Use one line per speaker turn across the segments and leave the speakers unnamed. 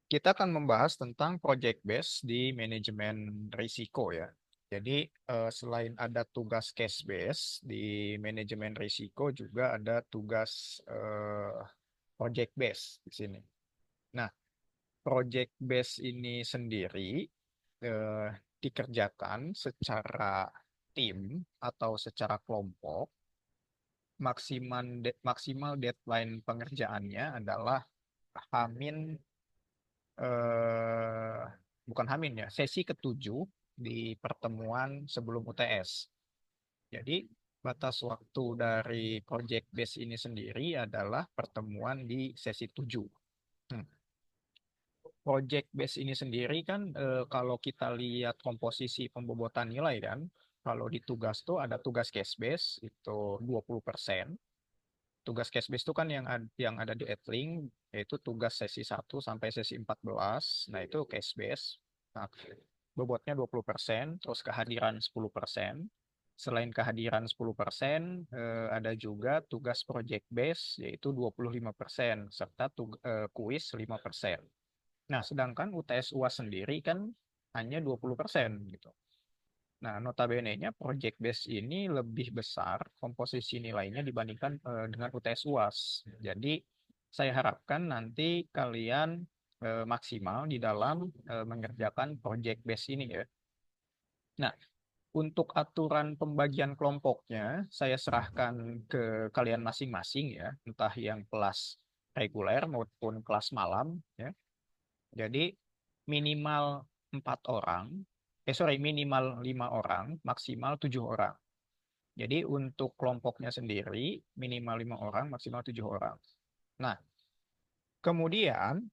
Kita akan membahas tentang project base di manajemen risiko ya. Jadi selain ada tugas case base di manajemen risiko juga ada tugas project base di sini. Nah, project base ini sendiri eh, dikerjakan secara tim atau secara kelompok. Maksimal deadline pengerjaannya adalah Hamin eh, bukan Hamin ya, sesi ketujuh di pertemuan sebelum UTS. Jadi batas waktu dari project base ini sendiri adalah pertemuan di sesi 7. Hmm. Project base ini sendiri kan kalau kita lihat komposisi pembobotan nilai kan, kalau di tugas tuh ada tugas case base itu 20%. Tugas case base itu kan yang ada di Edling, yaitu tugas sesi 1 sampai sesi 14. Nah, itu case base. Nah, bobotnya 20%, terus kehadiran 10%. Selain kehadiran 10%, ada juga tugas project base, yaitu 25%, serta kuis 5%. Nah, sedangkan UTS UAS sendiri kan hanya 20% gitu. Nah, notabene-nya project base ini lebih besar komposisi nilainya dibandingkan dengan UTS UAS. Jadi, saya harapkan nanti kalian maksimal di dalam mengerjakan project base ini ya. Nah, untuk aturan pembagian kelompoknya, saya serahkan ke kalian masing-masing ya, entah yang kelas reguler maupun kelas malam ya. Jadi minimal 4 orang, minimal 5 orang, maksimal 7 orang. Jadi untuk kelompoknya sendiri minimal 5 orang, maksimal 7 orang. Nah, kemudian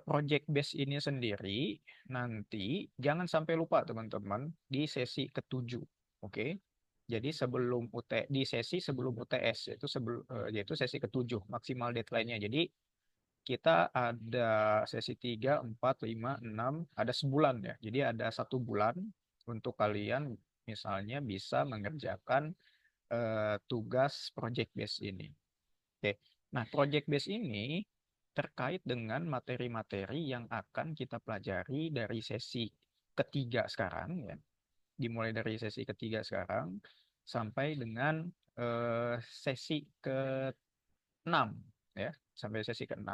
project base ini sendiri nanti jangan sampai lupa teman-teman di sesi ketujuh, oke? Jadi di sesi sebelum UTS yaitu sesi ketujuh maksimal deadline-nya. Jadi kita ada sesi 3, 4, 5, 6, ada sebulan ya. Jadi ada 1 bulan untuk kalian misalnya bisa mengerjakan tugas project base ini. Oke. Nah, project base ini terkait dengan materi-materi yang akan kita pelajari dari sesi ketiga sekarang ya. Dimulai dari sesi ketiga sekarang sampai dengan sesi ke-6 ya, sampai sesi ke-6.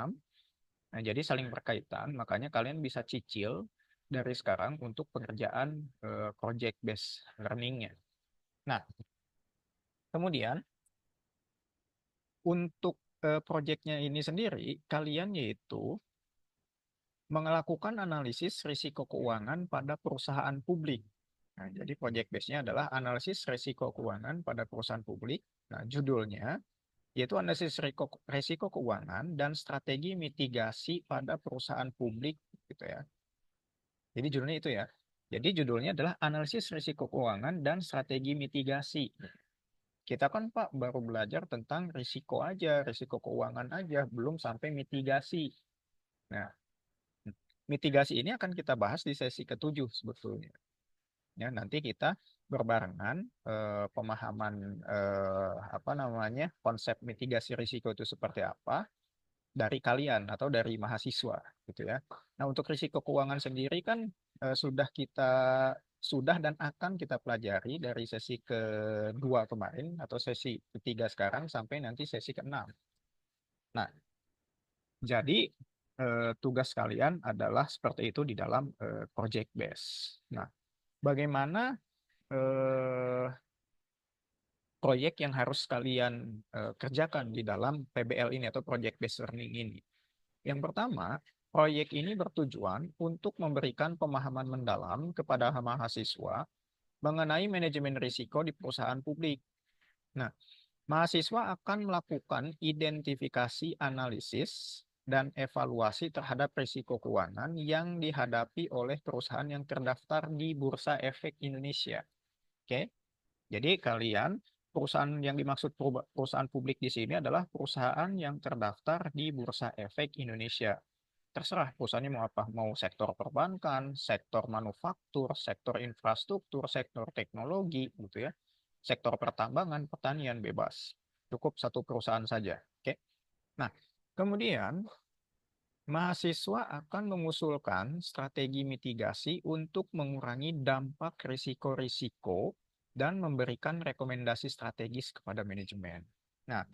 Nah, jadi saling berkaitan, makanya kalian bisa cicil dari sekarang untuk pengerjaan project based learning-nya. Nah, kemudian untuk project-nya ini sendiri, kalian yaitu melakukan analisis risiko keuangan pada perusahaan publik. Nah, jadi project base-nya adalah analisis risiko keuangan pada perusahaan publik. Nah, judulnya yaitu analisis risiko keuangan dan strategi mitigasi pada perusahaan publik gitu ya. Jadi judulnya itu ya. Jadi judulnya adalah analisis risiko keuangan dan strategi mitigasi. Kita kan Pak baru belajar tentang risiko aja, risiko keuangan aja, belum sampai mitigasi. Nah, mitigasi ini akan kita bahas di sesi ketujuh sebetulnya. Ya, nanti kita berbarengan pemahaman apa namanya konsep mitigasi risiko itu seperti apa dari kalian atau dari mahasiswa gitu ya. Nah, untuk risiko keuangan sendiri kan sudah dan akan kita pelajari dari sesi kedua kemarin atau sesi ketiga sekarang sampai nanti sesi ke-6. Nah, jadi tugas kalian adalah seperti itu di dalam project base. Nah, bagaimana eh, proyek yang harus kalian kerjakan di dalam PBL ini atau project based learning ini? Yang pertama, proyek ini bertujuan untuk memberikan pemahaman mendalam kepada mahasiswa mengenai manajemen risiko di perusahaan publik. Nah, mahasiswa akan melakukan identifikasi analisis dan evaluasi terhadap risiko keuangan yang dihadapi oleh perusahaan yang terdaftar di Bursa Efek Indonesia. Oke, jadi perusahaan yang dimaksud perusahaan publik di sini adalah perusahaan yang terdaftar di Bursa Efek Indonesia. Terserah perusahaannya mau apa, mau sektor perbankan, sektor manufaktur, sektor infrastruktur, sektor teknologi, gitu ya. Sektor pertambangan, pertanian bebas. Cukup satu perusahaan saja. Oke. Nah, kemudian mahasiswa akan mengusulkan strategi mitigasi untuk mengurangi dampak risiko-risiko dan memberikan rekomendasi strategis kepada manajemen. Nah,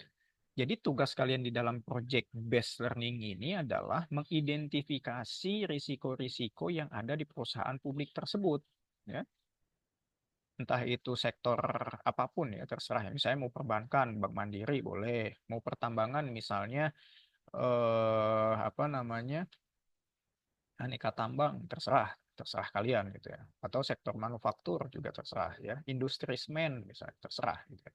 jadi tugas kalian di dalam project based learning ini adalah mengidentifikasi risiko-risiko yang ada di perusahaan publik tersebut, ya. Entah itu sektor apapun ya, terserah ya. Misalnya mau perbankan, bank mandiri boleh, mau pertambangan misalnya apa namanya? Aneka tambang, terserah, terserah kalian gitu ya. Atau sektor manufaktur juga terserah ya. Industri semen misalnya, terserah gitu ya.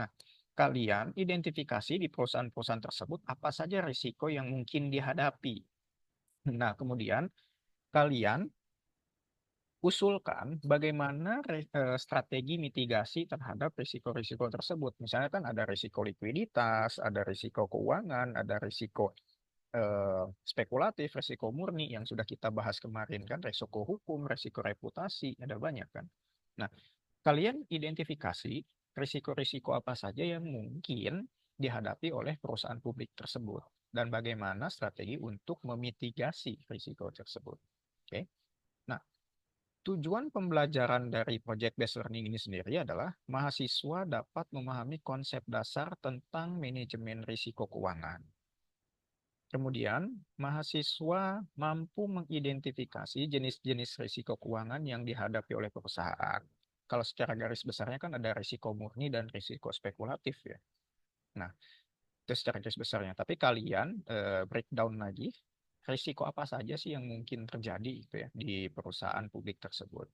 Nah, kalian identifikasi di perusahaan-perusahaan tersebut apa saja risiko yang mungkin dihadapi. Nah, kemudian kalian usulkan bagaimana strategi mitigasi terhadap risiko-risiko tersebut. Misalnya kan ada risiko likuiditas, ada risiko keuangan, ada risiko spekulatif, risiko murni yang sudah kita bahas kemarin kan, risiko hukum, risiko reputasi, ada banyak kan. Nah, kalian identifikasi risiko-risiko apa saja yang mungkin dihadapi oleh perusahaan publik tersebut dan bagaimana strategi untuk memitigasi risiko tersebut. Oke. Nah, tujuan pembelajaran dari project based learning ini sendiri adalah mahasiswa dapat memahami konsep dasar tentang manajemen risiko keuangan. Kemudian, mahasiswa mampu mengidentifikasi jenis-jenis risiko keuangan yang dihadapi oleh perusahaan. Kalau secara garis besarnya kan ada risiko murni dan risiko spekulatif ya. Nah, itu secara garis besarnya. Tapi kalian breakdown lagi, risiko apa saja sih yang mungkin terjadi gitu ya di perusahaan publik tersebut.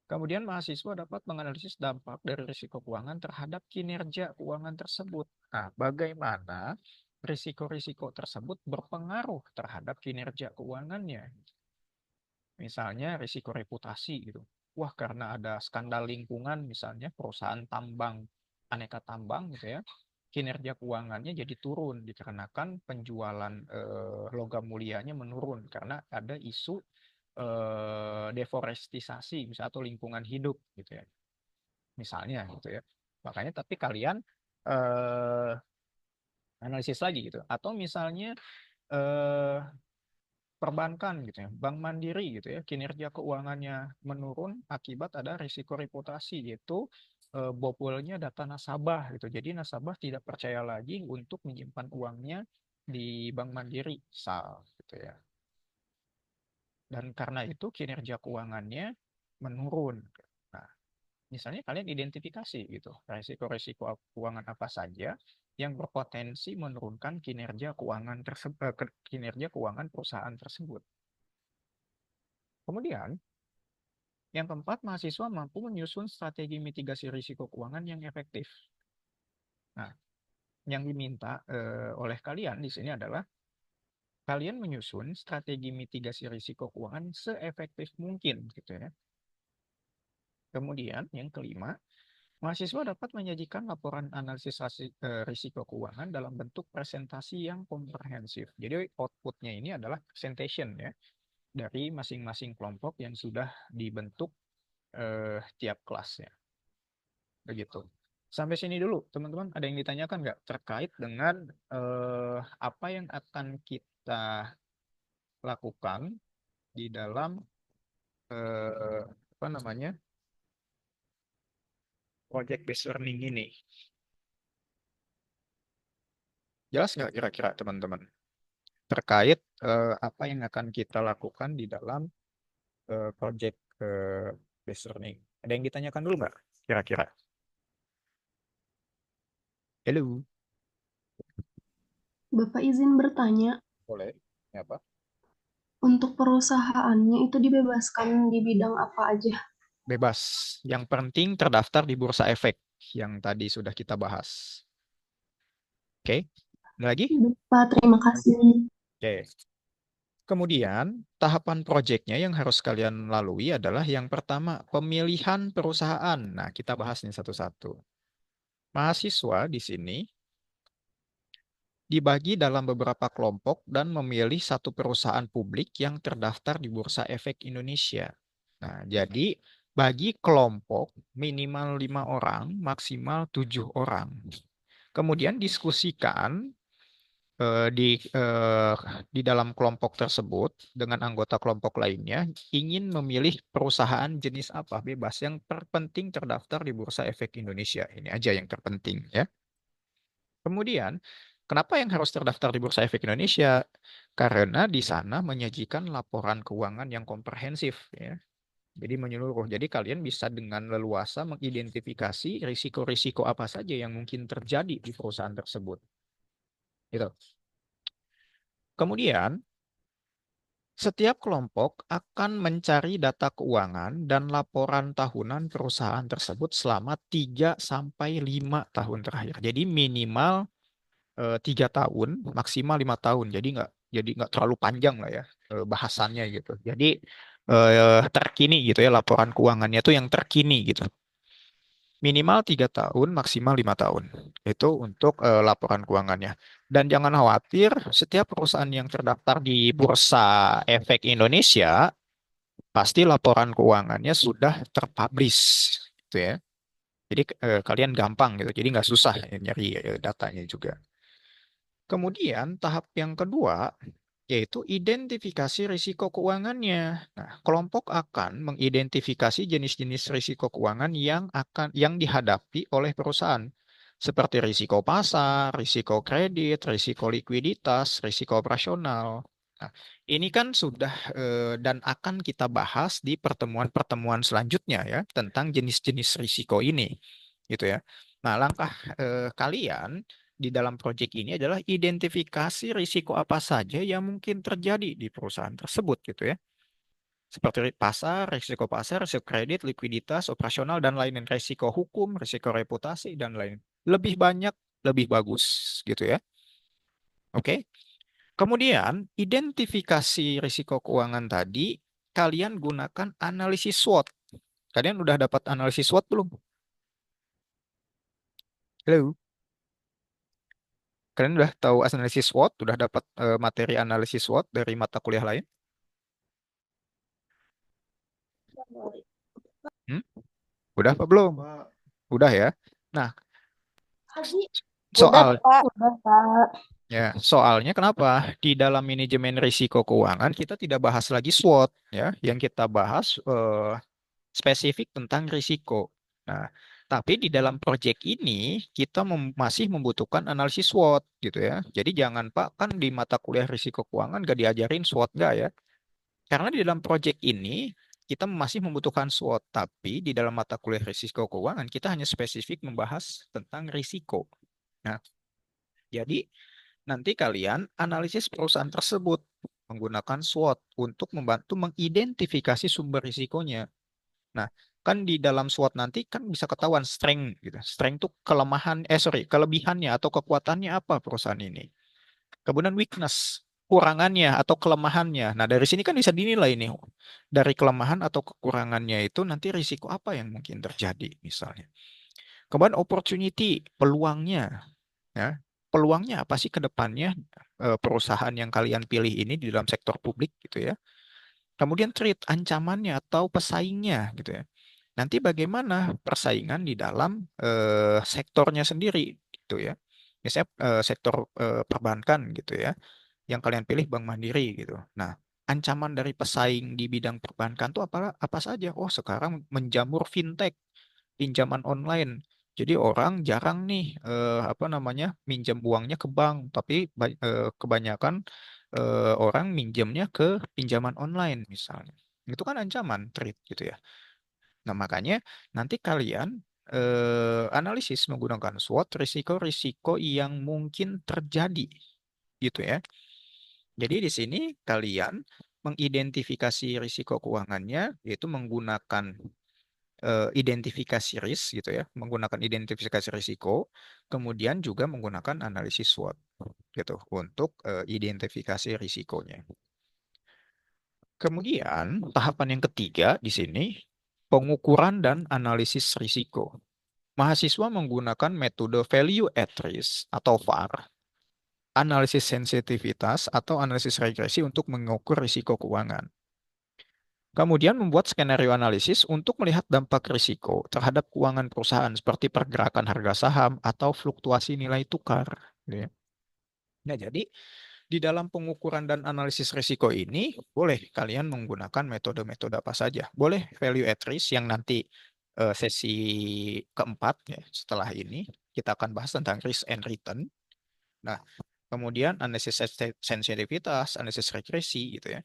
Kemudian mahasiswa dapat menganalisis dampak dari risiko keuangan terhadap kinerja keuangan tersebut. Nah, bagaimana risiko-risiko tersebut berpengaruh terhadap kinerja keuangannya? Misalnya risiko reputasi gitu. Wah, karena ada skandal lingkungan misalnya perusahaan tambang, aneka tambang gitu ya, kinerja keuangannya jadi turun dikarenakan penjualan logam mulianya menurun karena ada isu deforestisasi misalnya atau lingkungan hidup gitu ya. Misalnya gitu ya. Makanya tapi kalian eh, analisis lagi gitu. Atau misalnya eh, perbankan gitu ya, Bank Mandiri gitu ya, kinerja keuangannya menurun akibat ada risiko reputasi yaitu bobolnya data nasabah gitu. Jadi nasabah tidak percaya lagi untuk menyimpan uangnya di Bank Mandiri, misal gitu ya. Dan karena itu kinerja keuangannya menurun. Nah, misalnya kalian identifikasi gitu, risiko-risiko keuangan apa saja yang berpotensi menurunkan kinerja keuangan tersebut, kinerja keuangan perusahaan tersebut. Kemudian, yang keempat, mahasiswa mampu menyusun strategi mitigasi risiko keuangan yang efektif. Nah, yang diminta oleh kalian di sini adalah kalian menyusun strategi mitigasi risiko keuangan seefektif mungkin, gitu ya. Kemudian, yang kelima, mahasiswa dapat menyajikan laporan analisis risiko keuangan dalam bentuk presentasi yang komprehensif. Jadi outputnya ini adalah presentation ya dari masing-masing kelompok yang sudah dibentuk tiap kelasnya. Begitu. Sampai sini dulu, teman-teman. Ada yang ditanyakan nggak terkait dengan apa yang akan kita lakukan di dalam apa namanya project based learning ini? Jelas nggak kira-kira teman-teman? Terkait apa yang akan kita lakukan di dalam project based learning. Ada yang ditanyakan dulu nggak? Kira-kira. Halo,
Bapak izin bertanya,
boleh? Ya, apa?
untuk perusahaannya itu dibebaskan di bidang apa aja?
Bebas. Yang penting terdaftar di Bursa Efek yang tadi sudah kita bahas. Oke, ada lagi?
Bapak, terima kasih.
Oke. Kemudian, tahapan proyeknya yang harus kalian lalui adalah yang pertama, pemilihan perusahaan. Nah, kita bahas nih satu-satu. Mahasiswa di sini dibagi dalam beberapa kelompok dan memilih satu perusahaan publik yang terdaftar di Bursa Efek Indonesia. Nah, jadi bagi kelompok minimal 5 orang, maksimal 7 orang. Kemudian diskusikan di dalam kelompok tersebut dengan anggota kelompok lainnya ingin memilih perusahaan jenis apa bebas yang terpenting terdaftar di Bursa Efek Indonesia. Ini aja yang terpenting ya. Kemudian, kenapa yang harus terdaftar di Bursa Efek Indonesia? Karena di sana menyajikan laporan keuangan yang komprehensif ya. Jadi menyeluruh. Jadi kalian bisa dengan leluasa mengidentifikasi risiko-risiko apa saja yang mungkin terjadi di perusahaan tersebut. Gitu. Kemudian, setiap kelompok akan mencari data keuangan dan laporan tahunan perusahaan tersebut selama 3 sampai 5 tahun terakhir. Jadi minimal 3 tahun, maksimal 5 tahun. Jadi nggak terlalu panjang lah ya bahasannya gitu. Jadi terkini gitu ya laporan keuangannya itu yang terkini gitu. Minimal 3 tahun, maksimal 5 tahun. Itu untuk laporan keuangannya. Dan jangan khawatir, setiap perusahaan yang terdaftar di Bursa Efek Indonesia pasti laporan keuangannya sudah terpublish, gitu ya. Jadi kalian gampang gitu. Jadi nggak susah ya, nyari datanya juga. Kemudian tahap yang kedua yaitu identifikasi risiko keuangannya. Nah, kelompok akan mengidentifikasi jenis-jenis risiko keuangan yang dihadapi oleh perusahaan seperti risiko pasar, risiko kredit, risiko likuiditas, risiko operasional. Nah, ini kan sudah dan akan kita bahas di pertemuan-pertemuan selanjutnya ya tentang jenis-jenis risiko ini, gitu ya. Nah, langkah kalian di dalam proyek ini adalah identifikasi risiko apa saja yang mungkin terjadi di perusahaan tersebut gitu ya. Seperti pasar, risiko kredit, likuiditas, operasional dan lain-lain, risiko hukum, risiko reputasi dan lain. Lebih banyak, lebih bagus gitu ya. Oke. Kemudian, identifikasi risiko keuangan tadi kalian gunakan analisis SWOT. Kalian udah dapat analisis SWOT belum? Halo? Kalian udah tahu analisis SWOT? Udah dapat materi analisis SWOT dari mata kuliah lain? Hmm? Udah apa belum? Udah ya. Nah,
Udah,
soal
Pak. Udah, Pak.
soalnya kenapa? Di dalam manajemen risiko keuangan kita tidak bahas lagi SWOT ya. Yang kita bahas spesifik tentang risiko. Nah, tapi di dalam proyek ini kita masih membutuhkan analisis SWOT gitu ya. Jadi jangan Pak, kan di mata kuliah risiko keuangan gak diajarin SWOT nggak ya? Karena di dalam proyek ini kita masih membutuhkan SWOT, tapi di dalam mata kuliah risiko keuangan kita hanya spesifik membahas tentang risiko. Nah, jadi nanti kalian analisis perusahaan tersebut menggunakan SWOT untuk membantu mengidentifikasi sumber risikonya. Nah, kan di dalam SWOT nanti kan bisa ketahuan strength gitu. Strength itu kelebihannya atau kekuatannya apa perusahaan ini. Kemudian weakness, kurangannya atau kelemahannya. Nah, dari sini kan bisa dinilai nih. Dari kelemahan atau kekurangannya itu nanti risiko apa yang mungkin terjadi misalnya. Kemudian opportunity, peluangnya. Ya. Peluangnya apa sih ke depannya perusahaan yang kalian pilih ini di dalam sektor publik gitu ya. Kemudian threat, ancamannya atau pesaingnya gitu ya. Nanti bagaimana persaingan di dalam sektornya sendiri gitu ya. Misalnya sektor perbankan gitu ya yang kalian pilih Bank Mandiri gitu. Nah, ancaman dari pesaing di bidang perbankan tuh apa apa saja? Oh, sekarang menjamur fintech, pinjaman online. Jadi orang jarang nih apa namanya minjam uangnya ke bank, tapi kebanyakan orang minjamnya ke pinjaman online misalnya. Itu kan ancaman trade gitu ya. Nah, makanya nanti kalian analisis menggunakan SWOT risiko-risiko yang mungkin terjadi gitu ya. Jadi di sini kalian mengidentifikasi risiko keuangannya yaitu menggunakan identifikasi risk gitu ya, menggunakan identifikasi risiko, kemudian juga menggunakan analisis SWOT gitu untuk identifikasi risikonya. Kemudian tahapan yang ketiga di sini pengukuran dan analisis risiko. Mahasiswa menggunakan metode value at risk atau VAR, analisis sensitivitas atau analisis regresi untuk mengukur risiko keuangan. Kemudian membuat skenario analisis untuk melihat dampak risiko terhadap keuangan perusahaan seperti pergerakan harga saham atau fluktuasi nilai tukar. Gitu ya. Nah, jadi di dalam pengukuran dan analisis risiko ini, boleh kalian menggunakan metode-metode apa saja. Boleh value at risk yang nanti sesi keempat ya, setelah ini kita akan bahas tentang risk and return. Nah, kemudian analisis sensitivitas, analisis regresi gitu ya.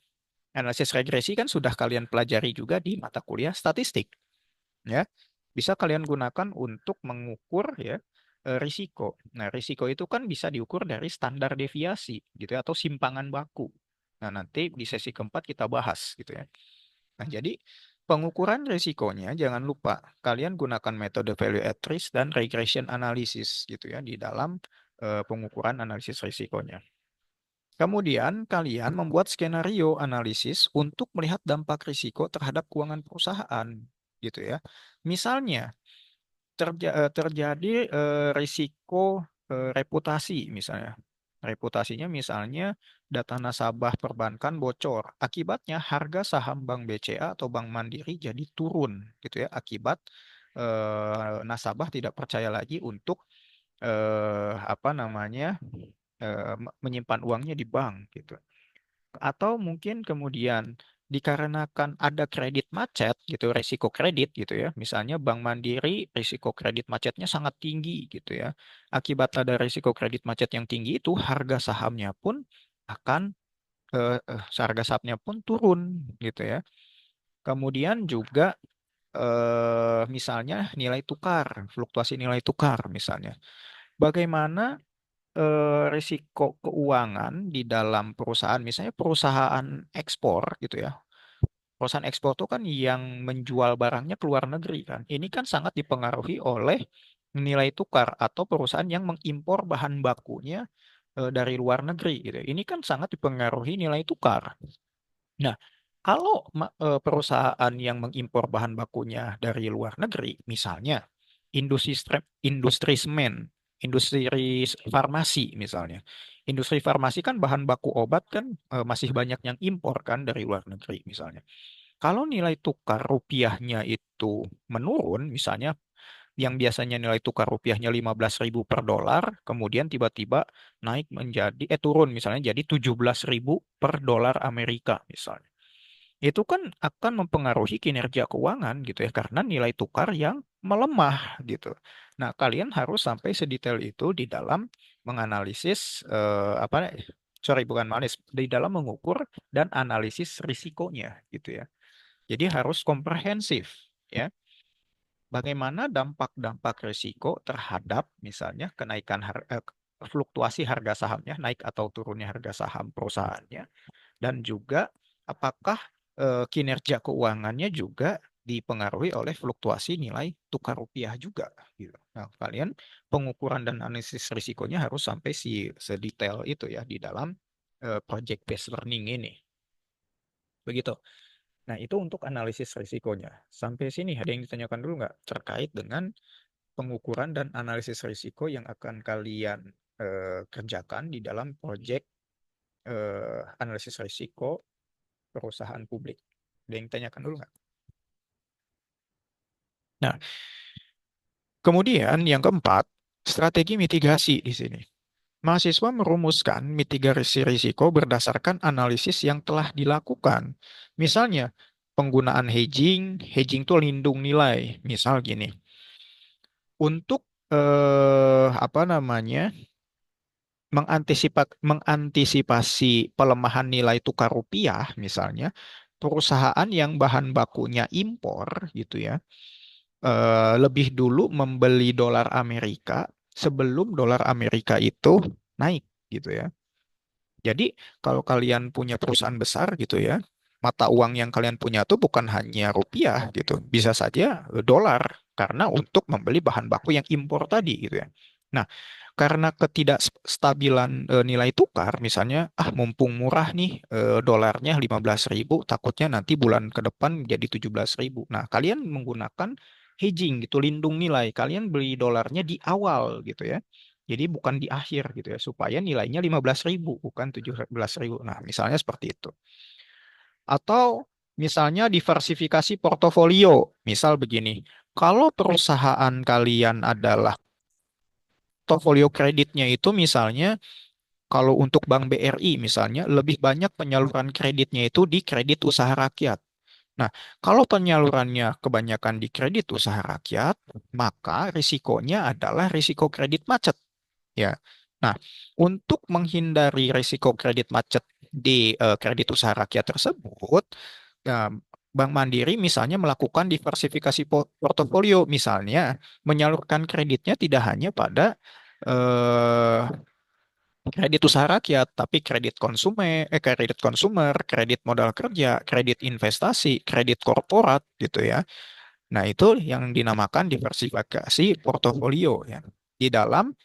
Analisis regresi kan sudah kalian pelajari juga di mata kuliah statistik ya. Bisa kalian gunakan untuk mengukur ya risiko. Nah, risiko itu kan bisa diukur dari standar deviasi gitu ya atau simpangan baku. Nah, nanti di sesi keempat kita bahas gitu ya. Nah, jadi pengukuran risikonya jangan lupa kalian gunakan metode value at risk dan regression analysis gitu ya di dalam pengukuran analisis risikonya. Kemudian kalian membuat skenario analisis untuk melihat dampak risiko terhadap keuangan perusahaan gitu ya. Misalnya terjadi risiko reputasi misalnya. Reputasinya misalnya data nasabah perbankan bocor. Akibatnya harga saham Bank BCA atau Bank Mandiri jadi turun gitu ya akibat nasabah tidak percaya lagi untuk apa namanya menyimpan uangnya di bank gitu. Atau mungkin kemudian dikarenakan ada kredit macet gitu, risiko kredit gitu ya. Misalnya Bank Mandiri risiko kredit macetnya sangat tinggi gitu ya. Akibat ada risiko kredit macet yang tinggi itu harga sahamnya pun akan harga sahamnya pun turun gitu ya. Kemudian juga misalnya nilai tukar, fluktuasi nilai tukar misalnya. Bagaimana risiko keuangan di dalam perusahaan, misalnya perusahaan ekspor gitu ya. Perusahaan ekspor itu kan yang menjual barangnya ke luar negeri kan. Ini kan sangat dipengaruhi oleh nilai tukar atau perusahaan yang mengimpor bahan bakunya dari luar negeri gitu. Ini kan sangat dipengaruhi nilai tukar. Nah, kalau perusahaan yang mengimpor bahan bakunya dari luar negeri, misalnya industri semen, industri farmasi misalnya. Industri farmasi kan bahan baku obat kan masih banyak yang impor kan dari luar negeri misalnya. Kalau nilai tukar rupiahnya itu menurun, misalnya yang biasanya nilai tukar rupiahnya 15.000 per dolar, kemudian tiba-tiba naik menjadi, turun misalnya jadi 17.000 per dolar Amerika misalnya. Itu kan akan mempengaruhi kinerja keuangan gitu ya, karena nilai tukar yang melemah gitu. Nah, kalian harus sampai sedetail itu di dalam menganalisis, apa, sorry bukan analisis, di dalam mengukur dan analisis risikonya gitu ya. Jadi harus komprehensif ya. Bagaimana dampak-dampak risiko terhadap misalnya kenaikan fluktuasi harga sahamnya, naik atau turunnya harga saham perusahaannya, dan juga apakah kinerja keuangannya juga dipengaruhi oleh fluktuasi nilai tukar rupiah juga gitu. Nah, kalian pengukuran dan analisis risikonya harus sampai sedetail itu ya di dalam project based learning ini. Begitu. Nah, itu untuk analisis risikonya. Sampai sini ada yang ditanyakan dulu nggak terkait dengan pengukuran dan analisis risiko yang akan kalian kerjakan di dalam proyek analisis risiko perusahaan publik? Ada yang ditanyakan dulu nggak? Nah, kemudian yang keempat, strategi mitigasi di sini. Mahasiswa merumuskan mitigasi risiko berdasarkan analisis yang telah dilakukan. Misalnya, penggunaan hedging, hedging itu lindung nilai. Misal gini, untuk apa namanya mengantisipasi pelemahan nilai tukar rupiah, misalnya perusahaan yang bahan bakunya impor gitu ya, lebih dulu membeli dolar Amerika sebelum dolar Amerika itu naik gitu ya. Jadi kalau kalian punya perusahaan besar gitu ya, mata uang yang kalian punya tuh bukan hanya rupiah gitu, bisa saja dolar karena untuk membeli bahan baku yang impor tadi gitu ya. Nah, karena ketidakstabilan nilai tukar, misalnya, mumpung murah nih dolarnya 15.000, takutnya nanti bulan ke depan jadi 17.000. Nah, kalian menggunakan hedging gitu, lindung nilai. Kalian beli dolarnya di awal gitu ya. Jadi bukan di akhir gitu ya, supaya nilainya 15.000, bukan 17.000. Nah, misalnya seperti itu. Atau misalnya diversifikasi portofolio. Misal begini, kalau perusahaan kalian adalah portofolio kreditnya itu misalnya Kalau untuk Bank BRI misalnya, lebih banyak penyaluran kreditnya itu di kredit usaha rakyat. Nah, kalau penyalurannya kebanyakan di kredit usaha rakyat, maka risikonya adalah risiko kredit macet. Ya. Nah, untuk menghindari risiko kredit macet di kredit usaha rakyat tersebut, ya, Bank Mandiri misalnya melakukan diversifikasi portofolio, misalnya menyalurkan kreditnya tidak hanya pada eh, kredit usaha rakyat, tapi kredit konsumer, kredit modal kerja, kredit investasi, kredit korporat gitu ya. Nah, itu yang dinamakan diversifikasi portofolio ya. Di dalam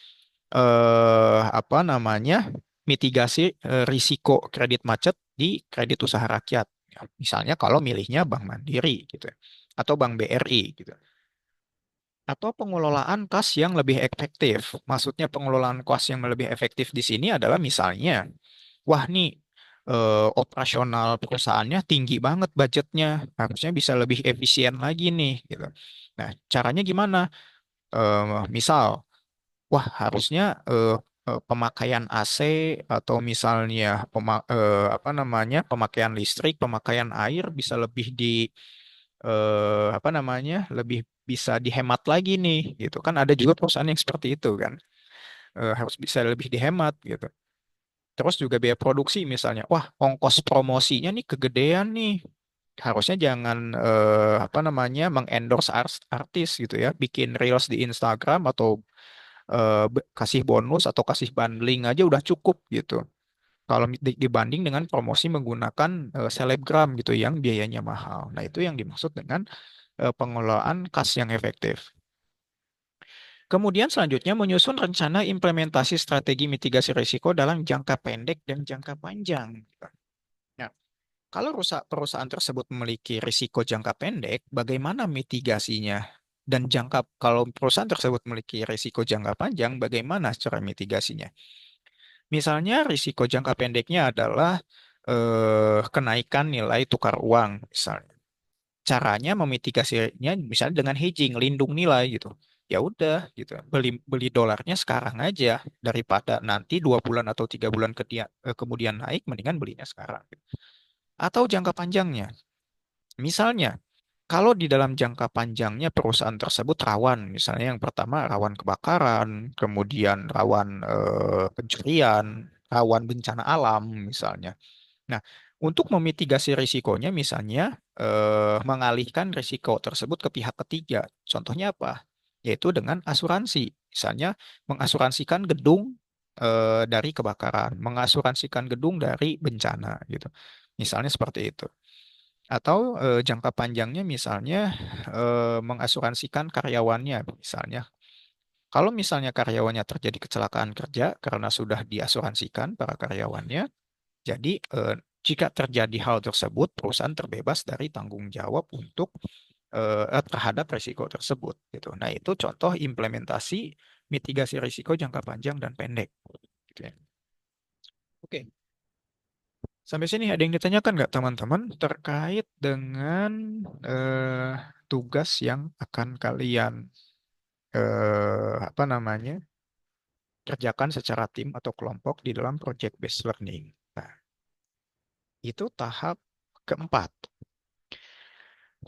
apa namanya mitigasi risiko kredit macet di kredit usaha rakyat. Ya, misalnya kalau milihnya Bank Mandiri gitu ya, atau Bank BRI gitu. Atau pengelolaan kas yang lebih efektif. Maksudnya pengelolaan kas yang lebih efektif di sini adalah misalnya, wah nih operasional perusahaannya tinggi banget budgetnya, harusnya bisa lebih efisien lagi nih gitu. Nah, caranya gimana? Misal wah, harusnya pemakaian AC atau misalnya apa namanya pemakaian listrik, pemakaian air bisa lebih apa namanya lebih bisa dihemat lagi nih, gitu kan? Ada juga perusahaan yang seperti itu kan, harus bisa lebih dihemat gitu. Terus juga biaya produksi misalnya, wah ongkos promosinya nih kegedean nih. Harusnya jangan apa namanya mengendorse artis gitu ya, bikin reels di Instagram atau kasih bonus atau kasih bundling aja udah cukup gitu. Kalau dibanding dengan promosi menggunakan selebgram gitu yang biayanya mahal. Nah, itu yang dimaksud dengan pengelolaan kas yang efektif. Kemudian selanjutnya menyusun rencana implementasi strategi mitigasi risiko dalam jangka pendek dan jangka panjang. Nah, kalau perusahaan tersebut memiliki risiko jangka pendek, bagaimana mitigasinya? Dan kalau perusahaan tersebut memiliki risiko jangka panjang, bagaimana cara mitigasinya? Misalnya risiko jangka pendeknya adalah kenaikan nilai tukar uang, misalnya. Caranya memitigasinya misalnya dengan hedging, lindung nilai gitu. Ya udah gitu. Beli beli dolarnya sekarang aja daripada nanti 2 bulan atau 3 bulan kemudian naik, mendingan belinya sekarang. Atau jangka panjangnya. Misalnya, kalau di dalam jangka panjangnya perusahaan tersebut rawan, misalnya yang pertama rawan kebakaran, kemudian rawan pencurian, rawan bencana alam misalnya. Nah, untuk memitigasi risikonya misalnya mengalihkan risiko tersebut ke pihak ketiga. Contohnya apa? Yaitu dengan asuransi. Misalnya mengasuransikan gedung dari kebakaran, mengasuransikan gedung dari bencana gitu. Misalnya seperti itu. Atau jangka panjangnya misalnya mengasuransikan karyawannya misalnya. Kalau misalnya karyawannya terjadi kecelakaan kerja karena sudah diasuransikan para karyawannya, jadi jika terjadi hal tersebut, perusahaan terbebas dari tanggung jawab untuk terhadap risiko tersebut gitu. Nah, itu contoh implementasi mitigasi risiko jangka panjang dan pendek gitu ya. Oke. Sampai sini ada yang ditanyakan nggak teman-teman terkait dengan eh, tugas yang akan kalian apa namanya kerjakan secara tim atau kelompok di dalam project based learning. Nah, itu tahap keempat.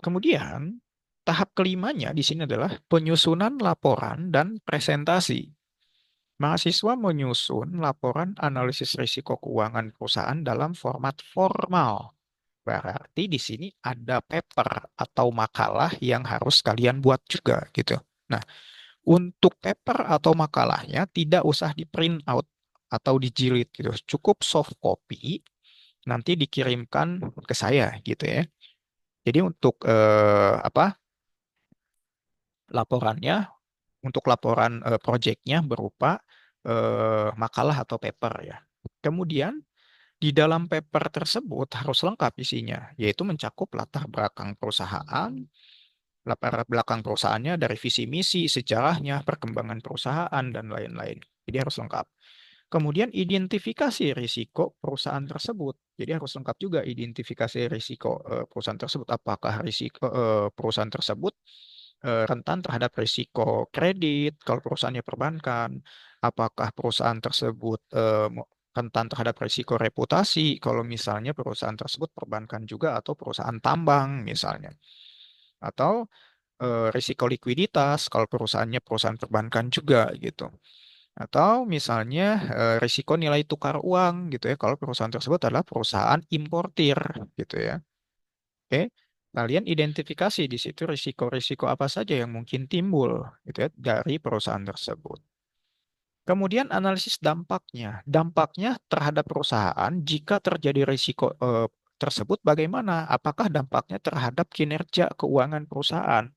Kemudian tahap kelimanya di sini adalah penyusunan laporan dan presentasi. Mahasiswa menyusun laporan analisis risiko keuangan perusahaan dalam format formal. Berarti di sini ada paper atau makalah yang harus kalian buat juga gitu. Nah, untuk paper atau makalahnya tidak usah di print out atau dijilid gitu. Cukup soft copy nanti dikirimkan ke saya gitu ya. Jadi untuk apa? Laporannya untuk laporan proyeknya berupa makalah atau paper ya. Kemudian di dalam paper tersebut harus lengkap isinya, yaitu mencakup latar belakang perusahaan, latar belakang perusahaannya dari visi misi, sejarahnya, perkembangan perusahaan, dan lain-lain. Jadi harus lengkap. Kemudian identifikasi risiko perusahaan tersebut. Jadi harus lengkap juga identifikasi risiko perusahaan tersebut. Apakah risiko perusahaan tersebut rentan terhadap risiko kredit kalau perusahaannya perbankan? Apakah perusahaan tersebut rentan terhadap risiko reputasi kalau misalnya perusahaan tersebut perbankan juga atau perusahaan tambang misalnya. Atau risiko likuiditas kalau perusahaannya perusahaan perbankan juga gitu. Atau misalnya risiko nilai tukar uang gitu ya kalau perusahaan tersebut adalah perusahaan importir gitu ya. Oke. Kalian identifikasi di situ risiko-risiko apa saja yang mungkin timbul gitu ya dari perusahaan tersebut. Kemudian analisis dampaknya. Dampaknya terhadap perusahaan jika terjadi risiko tersebut bagaimana? Apakah dampaknya terhadap kinerja keuangan perusahaan?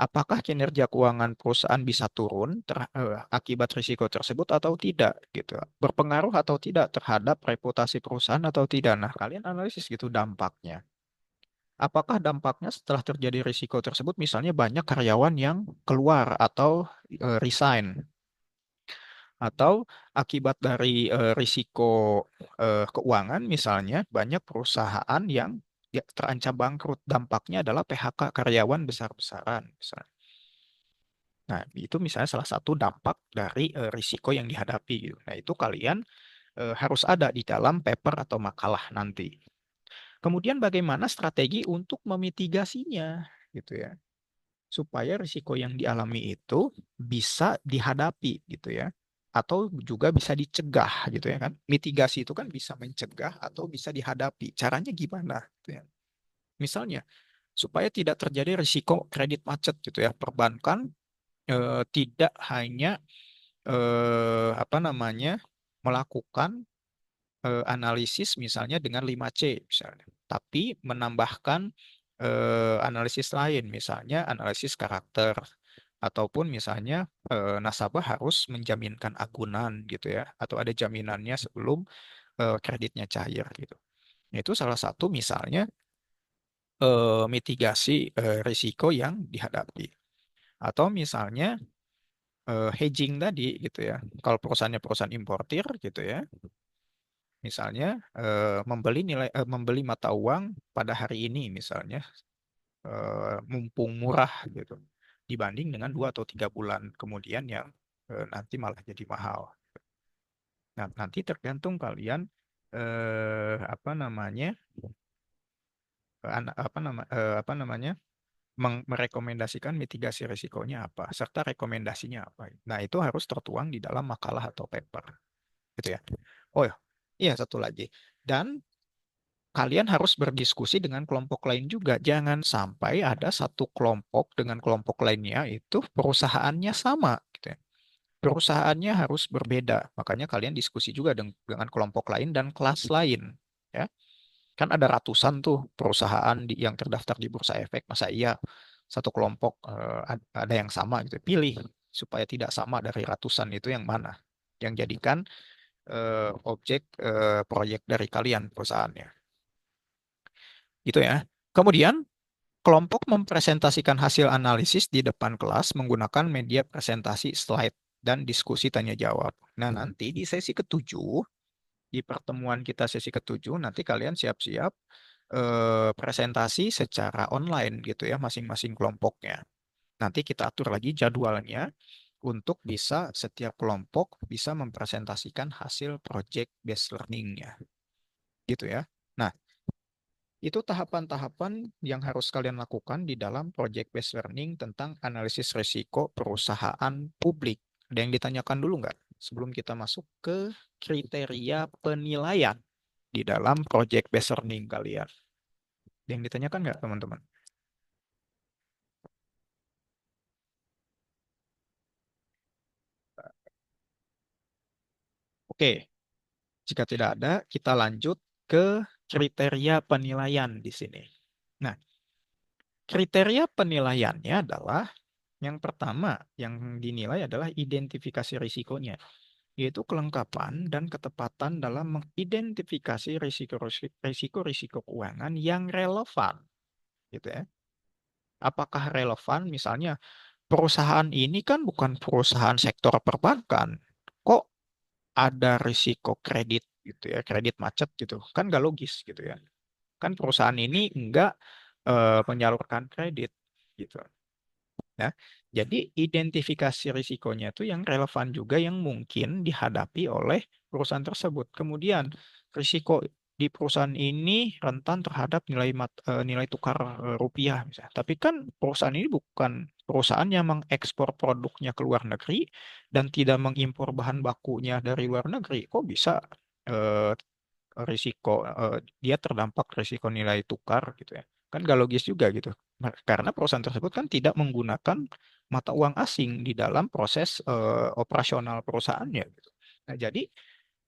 Apakah kinerja keuangan perusahaan bisa turun akibat risiko tersebut atau tidak gitu. Berpengaruh atau tidak terhadap reputasi perusahaan atau tidak. Nah, kalian analisis gitu dampaknya. Apakah dampaknya setelah terjadi risiko tersebut misalnya banyak karyawan yang keluar atau resign atau akibat dari risiko keuangan misalnya banyak perusahaan yang ya, terancam bangkrut. Dampaknya adalah PHK karyawan besar-besaran misalnya. Nah, itu misalnya salah satu dampak dari risiko yang dihadapi gitu. Nah, itu kalian harus ada di dalam paper atau makalah nanti. Kemudian bagaimana strategi untuk memitigasinya gitu ya. Supaya risiko yang dialami itu bisa dihadapi gitu ya. Atau juga bisa dicegah gitu ya kan. Mitigasi itu kan bisa mencegah atau bisa dihadapi. Caranya gimana gitu ya. Misalnya supaya tidak terjadi risiko kredit macet gitu ya. Perbankan tidak hanya apa namanya melakukan analisis misalnya dengan 5C misalnya, tapi menambahkan analisis lain misalnya analisis karakter ataupun misalnya nasabah harus menjaminkan agunan gitu ya atau ada jaminannya sebelum kreditnya cair gitu. Nah, itu salah satu misalnya mitigasi risiko yang dihadapi. Atau misalnya hedging tadi gitu ya. Kalau perusahaannya perusahaan importir gitu ya, misalnya membeli mata uang pada hari ini misalnya mumpung murah gitu dibanding dengan 2 atau 3 bulan kemudian yang nanti malah jadi mahal. Nah, nanti tergantung kalian apa namanya apa namanya merekomendasikan mitigasi risikonya apa serta rekomendasinya apa. Nah, itu harus tertuang di dalam makalah atau paper gitu ya. Oh ya, iya satu lagi. Dan kalian harus berdiskusi dengan kelompok lain juga. Jangan sampai ada satu kelompok dengan kelompok lainnya itu perusahaannya sama gitu ya. Perusahaannya harus berbeda. Makanya kalian diskusi juga dengan kelompok lain dan kelas lain ya. Kan ada ratusan tuh perusahaan yang terdaftar di Bursa Efek. Masa iya satu kelompok ada yang sama gitu. Pilih supaya tidak sama dari ratusan itu yang mana yang jadikan objek proyek dari kalian perusahaannya. Gitu ya. Kemudian kelompok mempresentasikan hasil analisis di depan kelas menggunakan media presentasi slide dan diskusi tanya jawab. Nah, nanti di sesi ketujuh, di pertemuan kita sesi ketujuh, nanti kalian siap-siap presentasi secara online gitu ya, masing-masing kelompoknya. Nanti kita atur lagi jadwalnya untuk bisa setiap kelompok bisa mempresentasikan hasil project based learning-nya. Gitu ya. Nah, itu tahapan-tahapan yang harus kalian lakukan di dalam project based learning tentang analisis risiko perusahaan publik. Ada yang ditanyakan dulu nggak sebelum kita masuk ke kriteria penilaian di dalam project based learning kalian? Ada yang ditanyakan nggak teman-teman? Oke, jika tidak ada, kita lanjut ke kriteria penilaian di sini. Nah, kriteria penilaiannya adalah yang pertama yang dinilai adalah identifikasi risikonya, yaitu kelengkapan dan ketepatan dalam mengidentifikasi risiko-risiko keuangan yang relevan, gitu ya. Apakah relevan misalnya perusahaan ini kan bukan perusahaan sektor perbankan, kok ada risiko kredit gitu ya, kredit macet gitu, kan nggak logis gitu ya. Kan perusahaan ini nggak menyalurkan kredit gitu. Ya. Jadi identifikasi risikonya itu yang relevan juga yang mungkin dihadapi oleh perusahaan tersebut. Kemudian risiko di perusahaan ini rentan terhadap nilai tukar rupiah misalnya. Tapi kan perusahaan ini bukan perusahaan yang mengekspor produknya ke luar negeri dan tidak mengimpor bahan bakunya dari luar negeri. Kok bisa eh, dia terdampak risiko nilai tukar gitu ya. Kan gak logis juga gitu. Karena perusahaan tersebut kan tidak menggunakan mata uang asing di dalam proses operasional perusahaannya gitu. Nah, jadi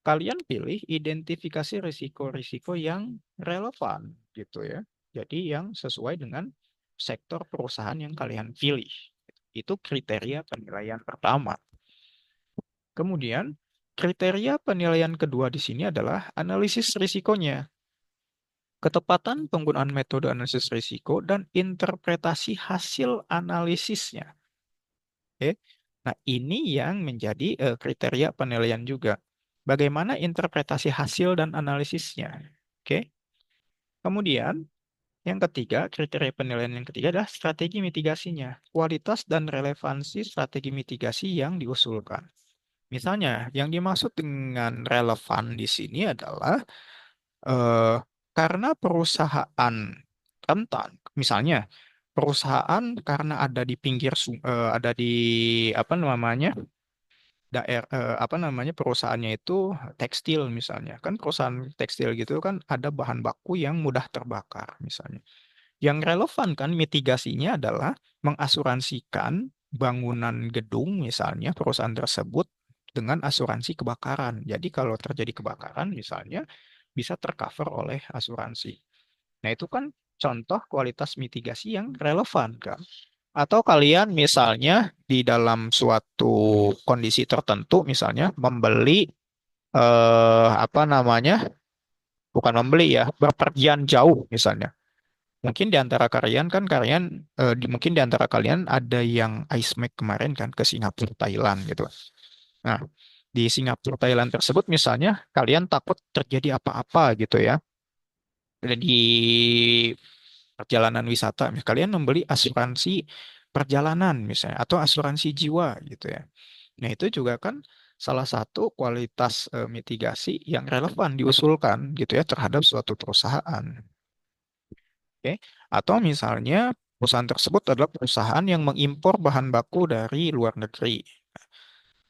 kalian pilih identifikasi risiko-risiko yang relevan gitu ya. Jadi yang sesuai dengan sektor perusahaan yang kalian pilih. Itu kriteria penilaian pertama. Kemudian, kriteria penilaian kedua di sini adalah analisis risikonya. Ketepatan penggunaan metode analisis risiko dan interpretasi hasil analisisnya. Oke. Nah, ini yang menjadi kriteria penilaian juga. Bagaimana interpretasi hasil dan analisisnya? Oke. Kemudian, yang ketiga, kriteria penilaian yang ketiga adalah strategi mitigasinya. Kualitas dan relevansi strategi mitigasi yang diusulkan. Misalnya, yang dimaksud dengan relevan di sini adalah eh, karena perusahaan rentan, misalnya perusahaan karena ada di ada di apa namanya apa namanya perusahaannya itu tekstil misalnya, kan perusahaan tekstil gitu kan ada bahan baku yang mudah terbakar misalnya. Yang relevan kan mitigasinya adalah mengasuransikan bangunan gedung misalnya perusahaan tersebut dengan asuransi kebakaran. Jadi kalau terjadi kebakaran misalnya bisa tercover oleh asuransi. Nah, itu kan contoh kualitas mitigasi yang relevan kan. Atau kalian misalnya di dalam suatu kondisi tertentu misalnya membeli apa namanya? Bukan membeli ya, berpergian jauh misalnya. Mungkin di antara kalian kan mungkin di antara kalian ada yang ice make kemarin kan ke Singapura, Thailand gitu. Nah, di Singapura, Thailand tersebut misalnya kalian takut terjadi apa-apa gitu ya. Di perjalanan wisata, kalian membeli asuransi perjalanan misalnya atau asuransi jiwa gitu ya. Nah, itu juga kan salah satu kualitas mitigasi yang relevan diusulkan gitu ya terhadap suatu perusahaan. Oke. Atau misalnya perusahaan tersebut adalah perusahaan yang mengimpor bahan baku dari luar negeri.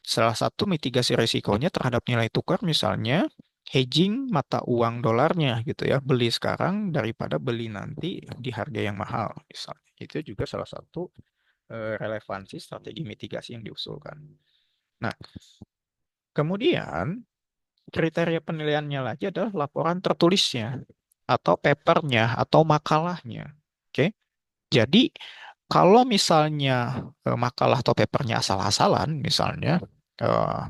Salah satu mitigasi risikonya terhadap nilai tukar misalnya hedging mata uang dolarnya gitu ya. Beli sekarang daripada beli nanti di harga yang mahal misalnya. Itu juga salah satu relevansi strategi mitigasi yang diusulkan. Nah, kemudian kriteria penilaiannya lagi adalah laporan tertulisnya atau papernya atau makalahnya. Oke. Jadi kalau misalnya makalah atau papernya asal-asalan, misalnya eh,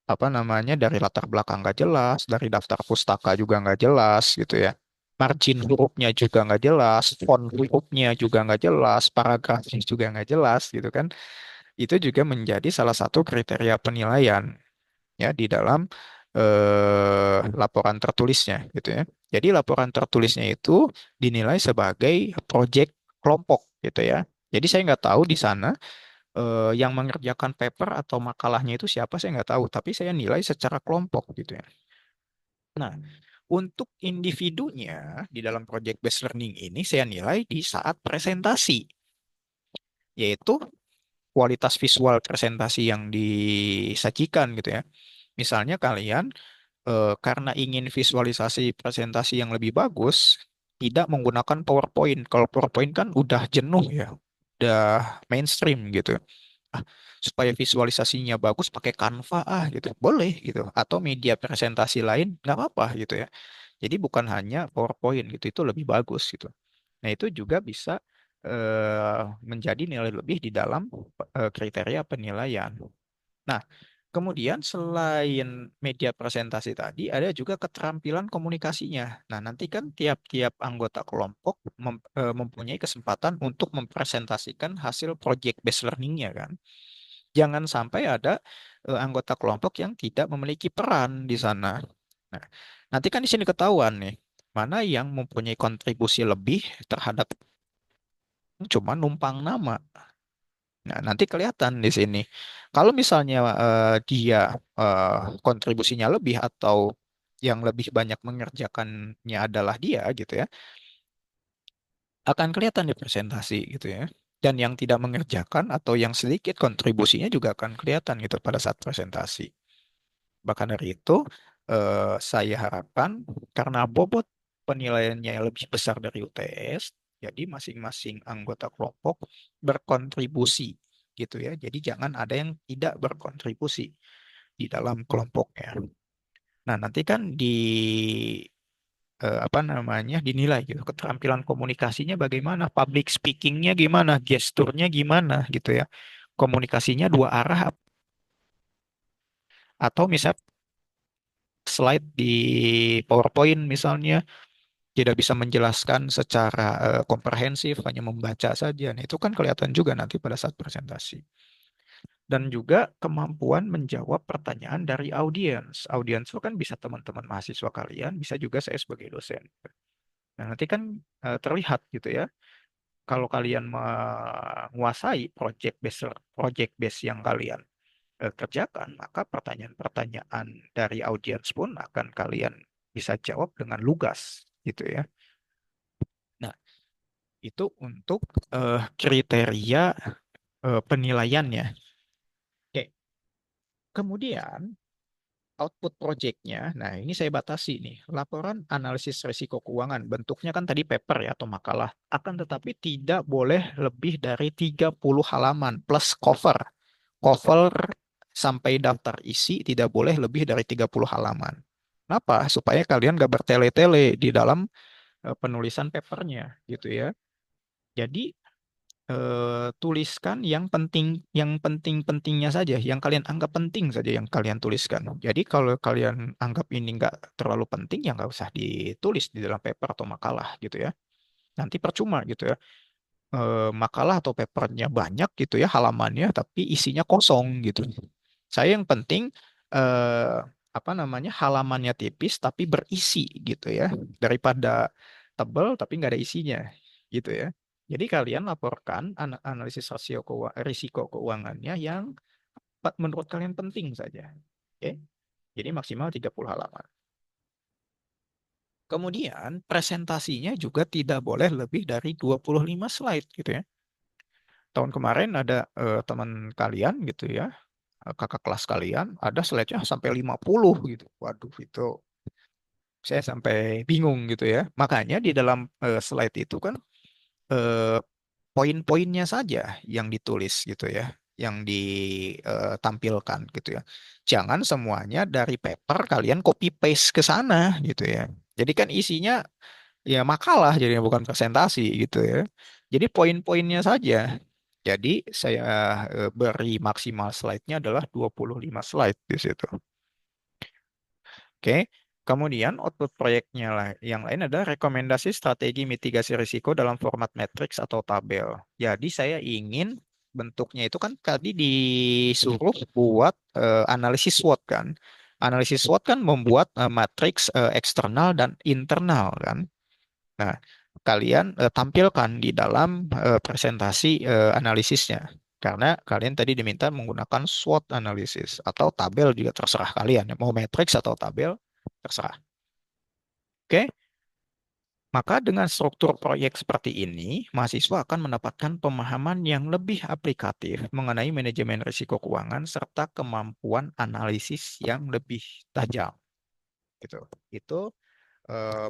apa namanya dari latar belakang nggak jelas, dari daftar pustaka juga nggak jelas gitu ya, margin hurufnya juga nggak jelas, font hurufnya juga nggak jelas, paragrafnya juga nggak jelas gitu kan, itu juga menjadi salah satu kriteria penilaian ya di dalam laporan tertulisnya gitu ya. Jadi laporan tertulisnya itu dinilai sebagai proyek kelompok gitu ya. Jadi saya nggak tahu di sana yang mengerjakan paper atau makalahnya itu siapa saya nggak tahu, tapi saya nilai secara kelompok gitu ya. Nah, untuk individunya di dalam project based learning ini saya nilai di saat presentasi, yaitu kualitas visual presentasi yang disajikan gitu ya. Misalnya kalian karena ingin visualisasi presentasi yang lebih bagus, tidak menggunakan PowerPoint. Kalau PowerPoint kan udah jenuh ya, udah mainstream gitu. Ah, supaya visualisasinya bagus pakai Canva gitu, boleh gitu. Atau media presentasi lain nggak apa-apa gitu ya. Jadi bukan hanya PowerPoint gitu, itu lebih bagus gitu. Nah, itu juga bisa menjadi nilai lebih di dalam kriteria penilaian. Nah, kemudian selain media presentasi tadi, ada juga keterampilan komunikasinya. Nah, nanti kan tiap-tiap anggota kelompok mempunyai kesempatan untuk mempresentasikan hasil project based learning-nya kan. Jangan sampai ada anggota kelompok yang tidak memiliki peran di sana. Nah, nanti kan di sini ketahuan nih, mana yang mempunyai kontribusi lebih terhadap cuma numpang nama. Nah, nanti kelihatan di sini. Kalau misalnya dia eh, kontribusinya lebih atau yang lebih banyak mengerjakannya adalah dia gitu ya, akan kelihatan di presentasi gitu ya. Dan yang tidak mengerjakan atau yang sedikit kontribusinya juga akan kelihatan gitu pada saat presentasi. Bahkan dari itu, saya harapkan karena bobot penilaiannya yang lebih besar dari UTS, jadi masing-masing anggota kelompok berkontribusi gitu ya. Jadi jangan ada yang tidak berkontribusi di dalam kelompoknya. Nah, nanti kan di apa namanya dinilai gitu keterampilan komunikasinya bagaimana, public speakingnya gimana, gesturnya gimana gitu ya. Komunikasinya dua arah atau misal slide di PowerPoint misalnya tidak bisa menjelaskan secara komprehensif, hanya membaca saja. Nah, itu kan kelihatan juga nanti pada saat presentasi. Dan juga kemampuan menjawab pertanyaan dari audiens. Audiens itu kan bisa teman-teman mahasiswa kalian, bisa juga saya sebagai dosen. Nah, nanti kan terlihat gitu ya, kalau kalian menguasai project base yang kalian kerjakan, maka pertanyaan-pertanyaan dari audiens pun akan kalian bisa jawab dengan lugas gitu ya. Nah, itu untuk kriteria penilaiannya. Oke, kemudian output projectnya, nah ini saya batasi nih, laporan analisis risiko keuangan, bentuknya kan tadi paper ya atau makalah, akan tetapi tidak boleh lebih dari 30 halaman plus cover. Cover sampai daftar isi tidak boleh lebih dari 30 halaman. Kenapa? Supaya kalian gak bertele-tele di dalam penulisan papernya gitu ya. Jadi tuliskan yang penting-pentingnya saja, yang kalian anggap penting saja yang kalian tuliskan. Jadi kalau kalian anggap ini nggak terlalu penting, ya nggak usah ditulis di dalam paper atau makalah gitu ya. Nanti percuma gitu ya. Makalah atau papernya banyak gitu ya halamannya, tapi isinya kosong gitu. Saya yang penting eh, apa namanya halamannya tipis tapi berisi gitu ya, daripada tebal tapi nggak ada isinya gitu ya. Jadi kalian laporkan analisis risiko keuangannya yang menurut kalian penting saja. Oke. Jadi maksimal 30 halaman. Kemudian presentasinya juga tidak boleh lebih dari 25 slide gitu ya. Tahun kemarin ada teman kalian gitu ya, kakak kelas kalian, ada slide-nya sampai 50 gitu. Waduh, itu saya sampai bingung gitu ya. Makanya di dalam slide itu kan eh, poin-poinnya saja yang ditulis gitu ya, yang ditampilkan gitu ya. Jangan semuanya dari paper kalian copy paste ke sana gitu ya. Jadi kan isinya ya makalah jadinya bukan presentasi gitu ya. Jadi poin-poinnya saja. Jadi saya beri maksimal slide-nya adalah 25 slide di situ. Oke. Kemudian output proyeknya lah. Yang lain adalah rekomendasi strategi mitigasi risiko dalam format matriks atau tabel. Jadi saya ingin bentuknya itu kan tadi disuruh buat analisis SWOT kan. Analisis SWOT kan membuat matriks eksternal dan internal kan. Nah, kalian tampilkan di dalam presentasi analisisnya. Karena kalian tadi diminta menggunakan SWOT analisis atau tabel juga terserah kalian. Mau matriks atau tabel, terserah. Oke, maka dengan struktur proyek seperti ini, mahasiswa akan mendapatkan pemahaman yang lebih aplikatif mengenai manajemen risiko keuangan serta kemampuan analisis yang lebih tajam. Gitu. Itu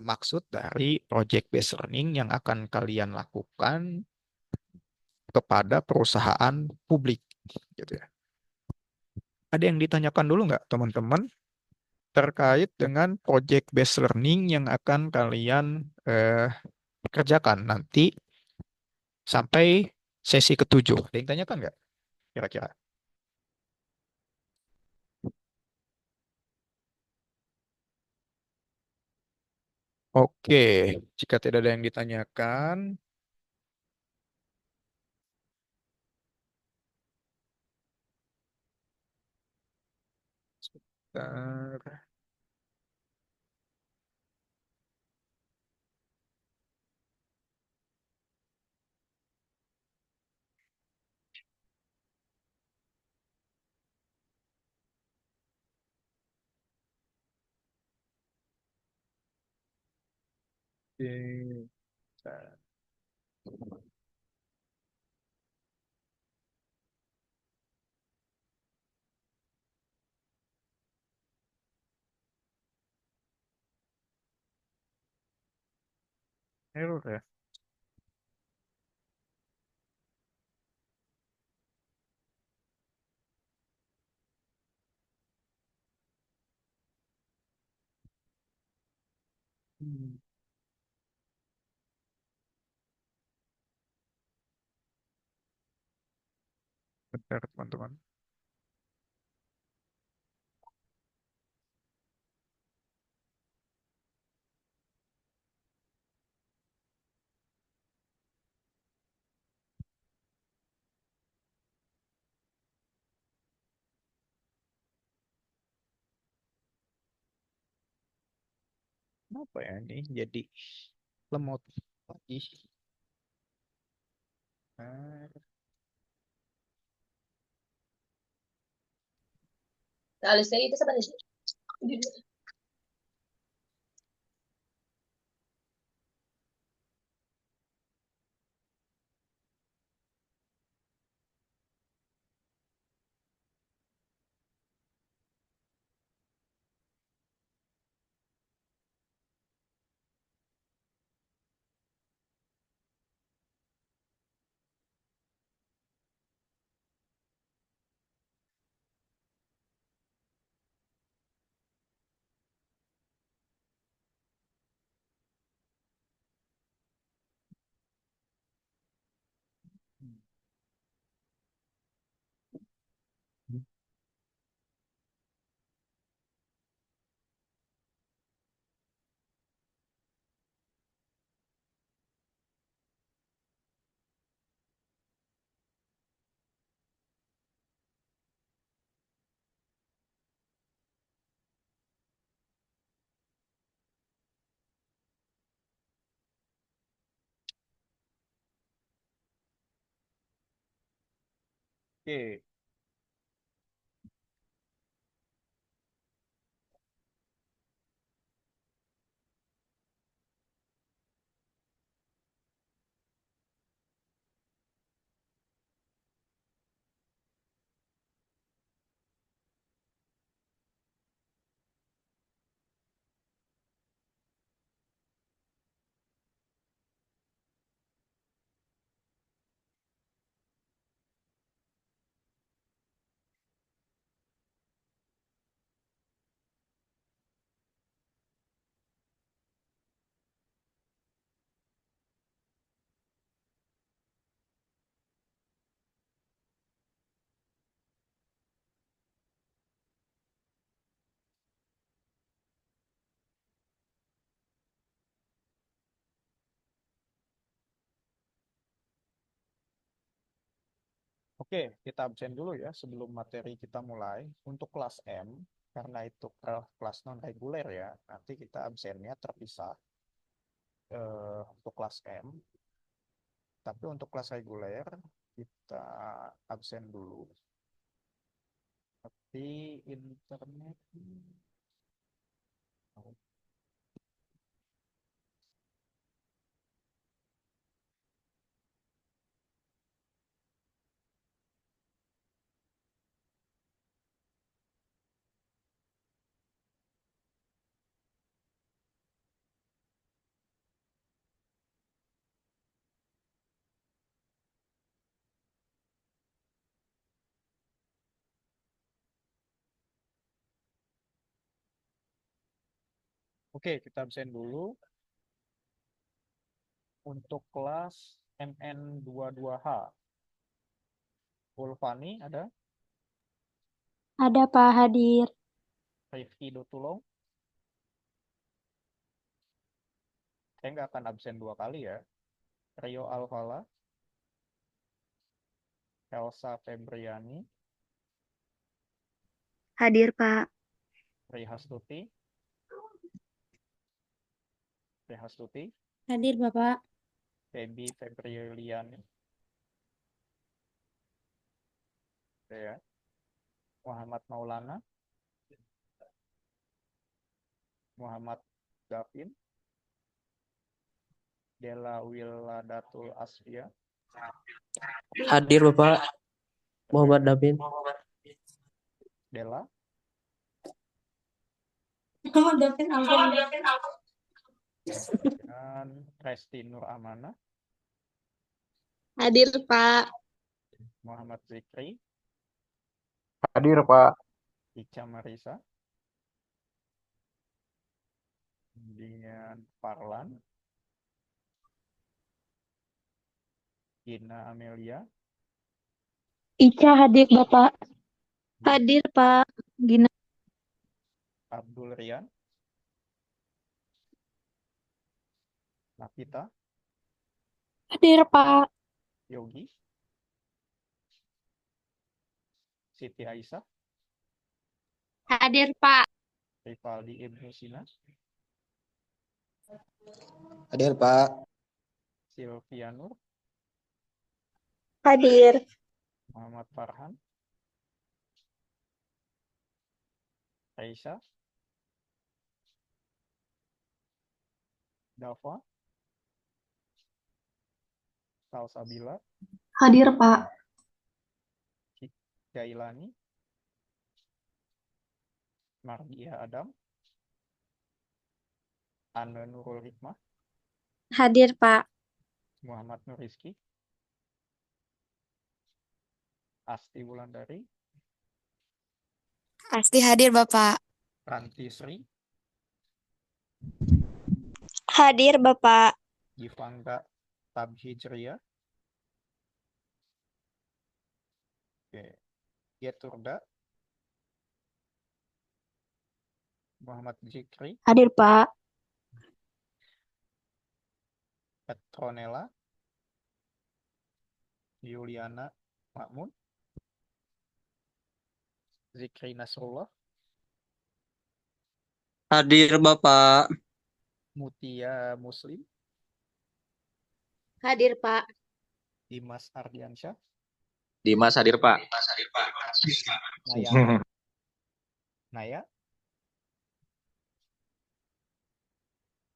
maksud dari project based learning yang akan kalian lakukan kepada perusahaan publik gitu ya. Ada yang ditanyakan dulu nggak teman-teman terkait dengan project based learning yang akan kalian kerjakan nanti sampai sesi ketujuh? Ada yang tanyakan nggak kira-kira? Oke, jika tidak ada yang ditanyakan, sebentar. Oke. Nah, error ya. Hmm, Bentar teman-teman. Kenapa ya ini jadi lemot lagi? Nah,
Alis lagi itu sebenarnya.
oke. Oke, kita absen dulu ya sebelum materi kita mulai. Untuk kelas M, karena itu kelas non reguler ya, nanti kita absennya terpisah untuk kelas M. Tapi untuk kelas reguler kita absen dulu. Tapi internet. Oke, kita absen dulu untuk kelas MN22H. Ulfani ada,
Ada Pak hadir.
Rifki Dotulong. Saya nggak akan absen dua kali ya. Rio Alvala, Elsa Febriani,
Hadir Pak.
Rihastuti, Rihastuti,
Hadir Bapak.
Feby Febriliani, ya. Muhammad Maulana, Muhammad Gafin, Della Wiladatul Asfia.
Hadir Bapak. Muhammad Damin.
Della. Dan Resti Nur Amana.
Hadir, Pak.
Muhammad Zikri.
Hadir, Pak.
Ica Marisa. Kemudian Parlan. Gina Amelia.
Ica hadir Bapak. Hadir Pak. Gina.
Abdul Rian. Nafita.
Hadir Pak.
Yogi. Siti Aisyah.
Hadir Pak.
Rivaldi Ibnu Sina.
Hadir, Pak.
Silvia Nur.
Hadir.
Muhammad Farhan. Aisyah. Dava. Salsabila.
Hadir, Pak.
Jailani. Mardia Adam. Anna Nurul Hikmah.
Hadir Pak.
Muhammad Nur Rizki. Asti Wulandari.
Pasti hadir Bapak.
Ranti Sri.
Hadir Bapak.
Givangga Tabhijriya. Oke. Geturda. Muhammad Zikri.
Hadir Pak.
Petronella. Yuliana Makmun. Zikri Nasrullah.
Hadir Bapak.
Mutia Muslim.
Hadir Pak.
Dimas Ardiansyah.
Dimas hadir, Pak.
Naya. Naya.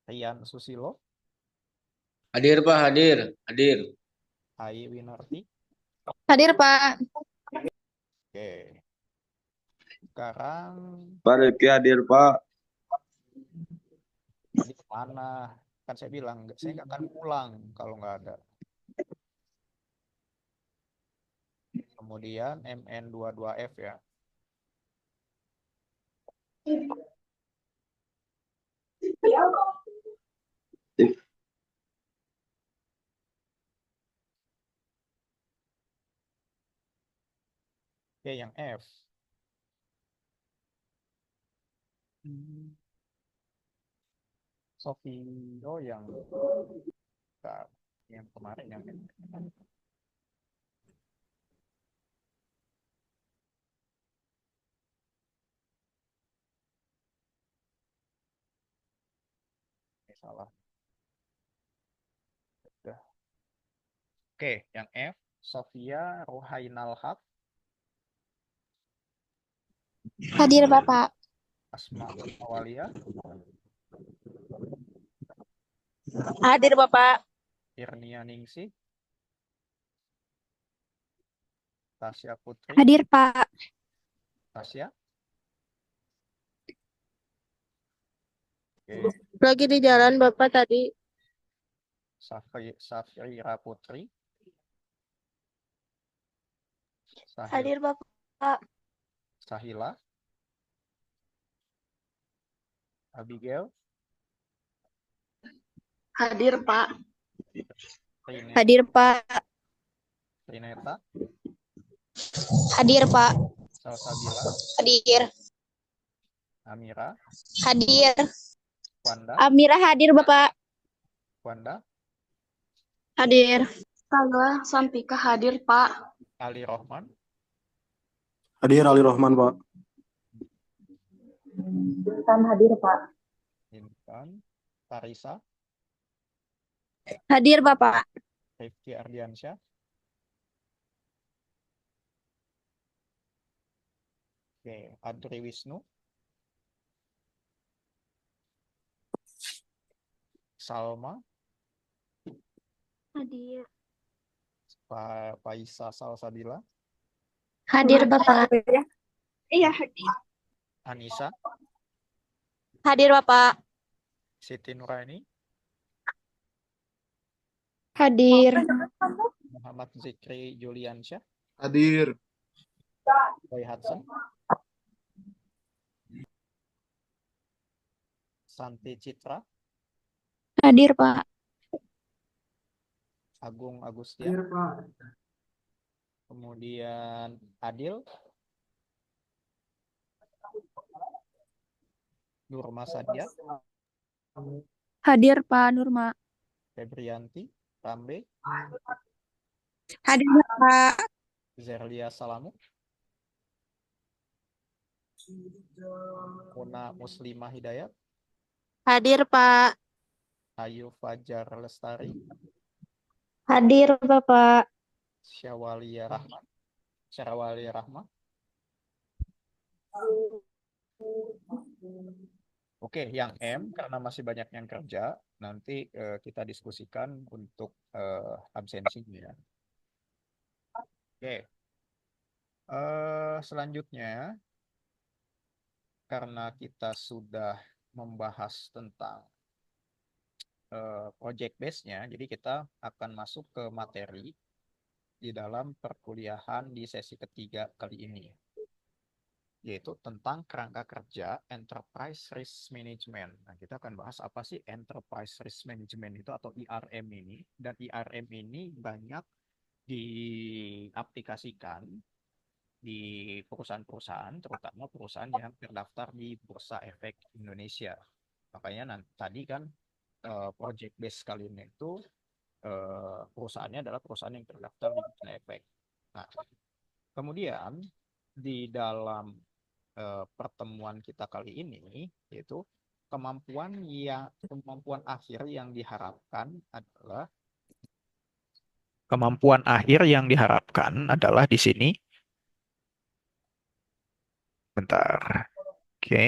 Rian Susilo.
Hadir, Pak. Hadir. Hadir.
Ai Winarti.
Hadir Pak.
Oke. Sekarang
Pak Rifki hadir, Pak.
tadi kemana? Kan saya bilang, saya nggak akan pulang kalau nggak ada. Kemudian MN22F ya. Oke, yang F. Sofi, oh yang kemarin yang salah. Udah. Oke, yang F. Sofia Rohainal Haq.
Hadir Bapak.
Asma Awalia.
Hadir Bapak.
Irnia Ningsih. Tasya Putri.
Hadir Pak.
Tasya. Oke.
Lagi di jalan Bapak tadi.
Safira Putri.
Hadir Bapak.
Sahila. Abigail.
Hadir, Pak.
Hadir Pak.
Rineta.
Hadir Pak.
Salsabila.
Hadir.
Amira.
Hadir.
Wanda.
Amira hadir Bapak.
Wanda.
Hadir.
Kala Santika hadir, Pak.
Ali Rohman.
Hadir Ali Rohman, Pak.
Intan hadir, Pak.
Intan. Tarisa.
Hadir Bapak.
Rifki Ardiansyah. Oke, Adri Wisnu. Salma.
Hadir.
Pak Faisa Salsabila,
Hadir Bapak.
Iya, hadir.
Anissa,
Hadir Bapak.
Siti Nuraini,
Hadir.
Muhammad Zikri Juliansyah,
Hadir.
Boy Hudson, Santi Citra,
Hadir Pak.
Agung Agustia,
Hadir, Pak.
kemudian Adil, Nurma Sadia,
Hadir Pak Nurma.
Febrianti, Rambe,
Hadir Bapak.
Zerlia Salamu, Muna Muslimah Hidayat,
Hadir, Pak.
Ayu Fajar Lestari,
Hadir Bapak.
Syawalia Rahma, Syarawalia Rahma. Oke, yang M karena masih banyak yang kerja, nanti kita diskusikan untuk absensinya. Oke, selanjutnya karena kita sudah membahas tentang project base-nya, jadi kita akan masuk ke materi di dalam perkuliahan di sesi ketiga kali ini, yaitu tentang kerangka kerja Enterprise Risk Management. Nah, kita akan bahas apa sih Enterprise Risk Management itu atau IRM ini. Dan IRM ini banyak diaplikasikan di perusahaan-perusahaan, terutama perusahaan yang terdaftar di Bursa Efek Indonesia. Makanya tadi kan project base kali ini itu perusahaannya adalah perusahaan yang terdaftar di Bursa Efek. Nah, kemudian di dalam pertemuan kita kali ini, yaitu kemampuan akhir yang diharapkan adalah di sini. Bentar. Oke.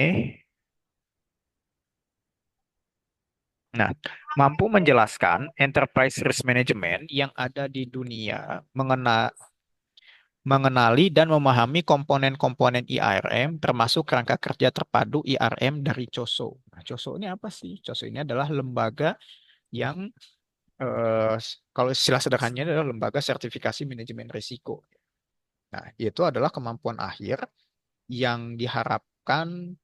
Nah, mampu menjelaskan enterprise risk management yang ada di dunia mengenali dan memahami komponen-komponen IRM termasuk kerangka kerja terpadu IRM dari COSO. Nah, COSO ini apa sih? COSO ini adalah lembaga yang kalau istilah sederhananya adalah lembaga sertifikasi manajemen risiko. Nah, itu adalah kemampuan akhir yang diharapkan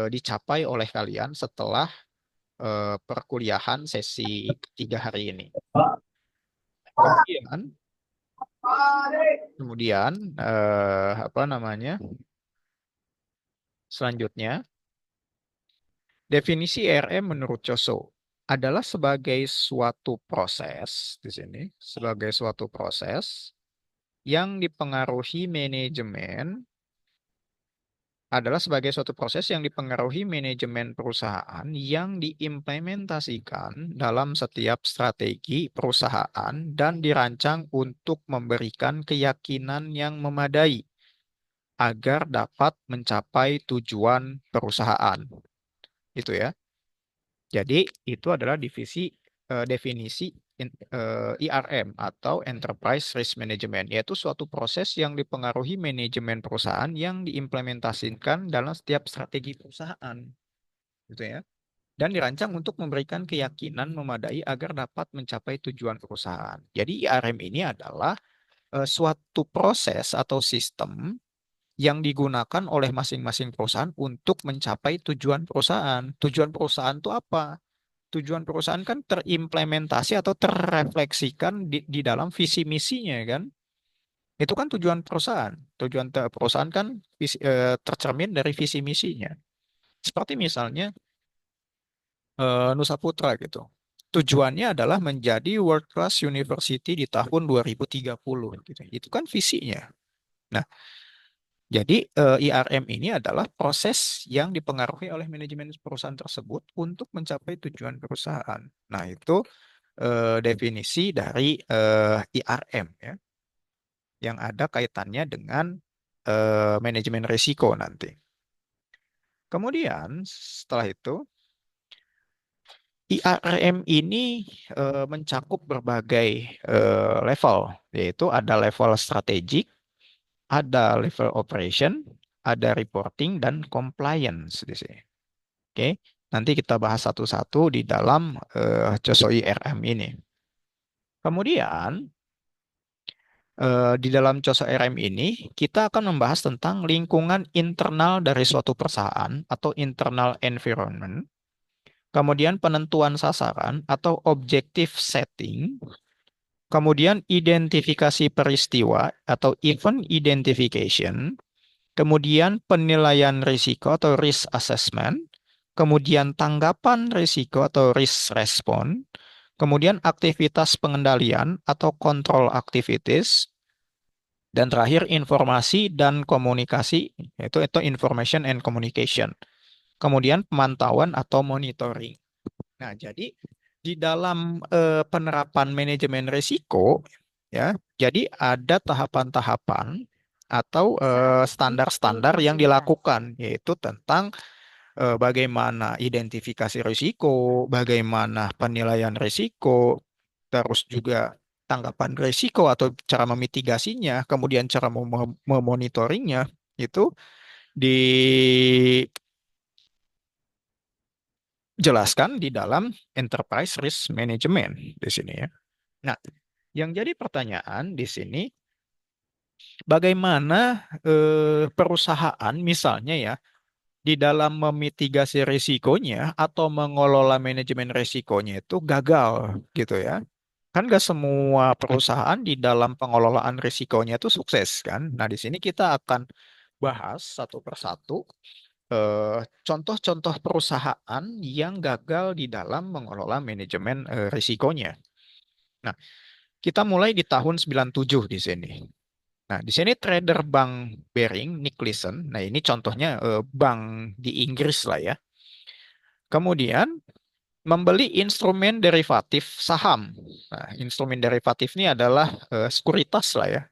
dicapai oleh kalian setelah perkuliahan sesi ketiga hari ini. Kemudian selanjutnya, definisi IRM menurut COSO adalah sebagai suatu proses di sini, sebagai suatu proses yang dipengaruhi manajemen perusahaan yang diimplementasikan dalam setiap strategi perusahaan dan dirancang untuk memberikan keyakinan yang memadai agar dapat mencapai tujuan perusahaan. Itu ya. Jadi itu adalah definisi IRM atau Enterprise Risk Management, yaitu suatu proses yang dipengaruhi manajemen perusahaan yang diimplementasikan dalam setiap strategi perusahaan, gitu ya, dan dirancang untuk memberikan keyakinan memadai agar dapat mencapai tujuan perusahaan. Jadi IRM ini adalah suatu proses atau sistem yang digunakan oleh masing-masing perusahaan untuk mencapai tujuan perusahaan. Tujuan perusahaan itu apa? Tujuan perusahaan kan terimplementasi atau terrefleksikan di dalam visi misinya kan. Itu kan tujuan perusahaan. Tujuan perusahaan kan tercermin dari visi misinya. Seperti misalnya Nusa Putra gitu. Tujuannya adalah menjadi world class university di tahun 2030 gitu. Itu kan visinya. Nah, jadi IRM ini adalah proses yang dipengaruhi oleh manajemen perusahaan tersebut untuk mencapai tujuan perusahaan. Nah, itu definisi dari IRM ya, yang ada kaitannya dengan manajemen risiko nanti. Kemudian setelah itu IRM ini mencakup berbagai level, yaitu ada level strategik, ada level operation, ada reporting, dan compliance di sini. Oke, nanti kita bahas satu-satu di dalam COSO IRM ini. Kemudian, di dalam COSO IRM ini, kita akan membahas tentang lingkungan internal dari suatu perusahaan atau internal environment, kemudian penentuan sasaran atau objective setting, kemudian identifikasi peristiwa atau event identification, kemudian penilaian risiko atau risk assessment, kemudian tanggapan risiko atau risk response, kemudian aktivitas pengendalian atau control activities, dan terakhir informasi dan komunikasi, yaitu information and communication. Kemudian pemantauan atau monitoring. Nah, jadi di dalam penerapan manajemen risiko, ya, jadi ada tahapan-tahapan atau standar-standar yang dilakukan, yaitu tentang bagaimana identifikasi risiko, bagaimana penilaian risiko, terus juga tanggapan risiko atau cara memitigasinya, kemudian cara memonitoringnya, itu dijelaskan di dalam Enterprise Risk Management di sini ya. Nah, yang jadi pertanyaan di sini, bagaimana perusahaan misalnya ya, di dalam memitigasi risikonya atau mengelola manajemen risikonya itu gagal gitu ya. Kan gak semua perusahaan di dalam pengelolaan risikonya itu sukses kan. Nah, di sini kita akan bahas satu persatu contoh-contoh perusahaan yang gagal di dalam mengelola manajemen risikonya. Nah, kita mulai di tahun 97 di sini. Nah, di sini trader bank Baring, Nick Leeson. Nah, ini contohnya bank di Inggris lah ya. Kemudian membeli instrumen derivatif saham. Nah, instrumen derivatif ini adalah sekuritas lah ya.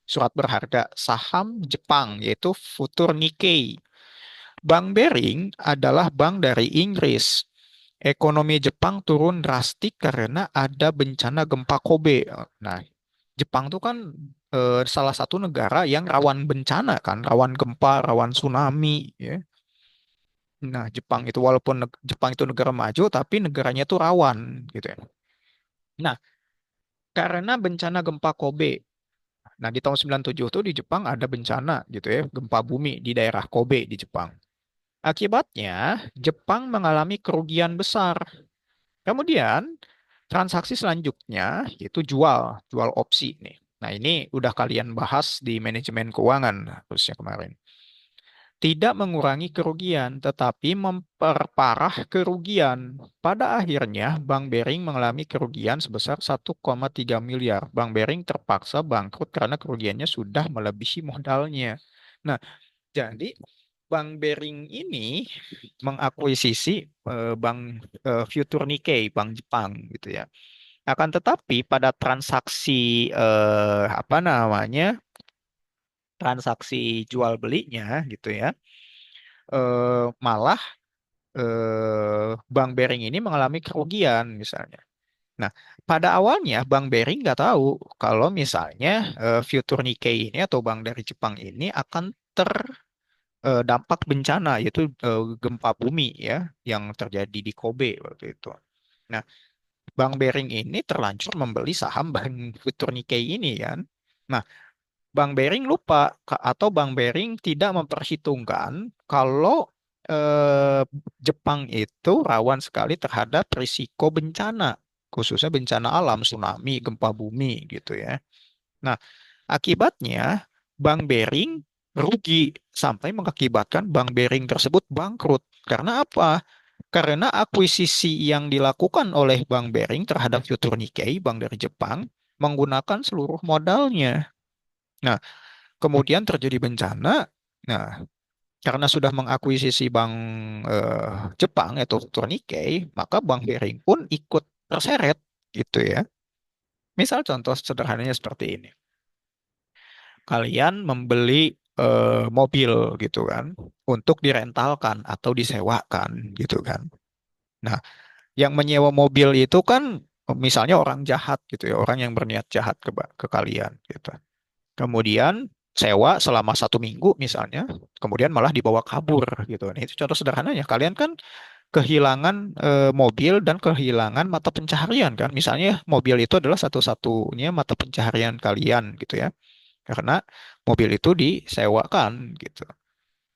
Surat berharga saham Jepang, yaitu Future Nikkei. Bank Baring adalah bank dari Inggris. Ekonomi Jepang turun drastik karena ada bencana gempa Kobe. Nah, Jepang itu kan salah satu negara yang rawan bencana kan, rawan gempa, rawan tsunami ya. Nah, Jepang itu walaupun Jepang itu negara maju tapi negaranya itu rawan gitu ya. Nah, karena bencana gempa Kobe. Nah, di tahun 97 tuh di Jepang ada bencana gitu ya, gempa bumi di daerah Kobe di Jepang. Akibatnya, Jepang mengalami kerugian besar. Kemudian, transaksi selanjutnya itu jual opsi nih. Nah, ini udah kalian bahas di manajemen keuangan khususnya kemarin. Tidak mengurangi kerugian, tetapi memperparah kerugian. Pada akhirnya, Bank Bering mengalami kerugian sebesar 1,3 miliar. Bank Bering terpaksa bangkrut karena kerugiannya sudah melebihi modalnya. Nah, jadi Bank Bering ini mengakuisisi Bank Future Nikkei, Bank Jepang gitu ya. Akan tetapi pada transaksi apa namanya? Transaksi jual belinya gitu ya. Malah Bank Bering ini mengalami kerugian misalnya. Nah, pada awalnya Bank Bering nggak tahu kalau misalnya Future Nikkei ini atau bank dari Jepang ini akan terdampak bencana yaitu gempa bumi ya yang terjadi di Kobe waktu itu. Nah, Bank Bering ini terlanjur membeli saham Bank Future Nikkei ini kan. Nah, Bank Bering lupa atau Bank Bering tidak memperhitungkan kalau Jepang itu rawan sekali terhadap risiko bencana, khususnya bencana alam, tsunami, gempa bumi gitu ya. Nah, akibatnya Bank Bering rugi sampai mengakibatkan Bank Bering tersebut bangkrut. Karena apa? Karena akuisisi yang dilakukan oleh Bank Bering terhadap Future Nikkei, bank dari Jepang, menggunakan seluruh modalnya. Nah, kemudian terjadi bencana. Nah, karena sudah mengakuisisi bank Jepang yaitu Future Nikkei, maka Bank Bering pun ikut terseret gitu ya. Misal contoh sederhananya seperti ini. Kalian membeli mobil gitu kan untuk direntalkan atau disewakan gitu kan. Nah, Yang menyewa mobil itu kan misalnya orang jahat gitu ya, orang yang berniat jahat ke kalian gitu. Kemudian sewa selama 1 minggu misalnya, kemudian malah dibawa kabur gitu. Nah, itu contoh sederhananya. Kalian kan kehilangan mobil dan kehilangan mata pencaharian kan. Misalnya mobil itu adalah satu-satunya mata pencaharian kalian gitu ya. Karena mobil itu disewakan gitu.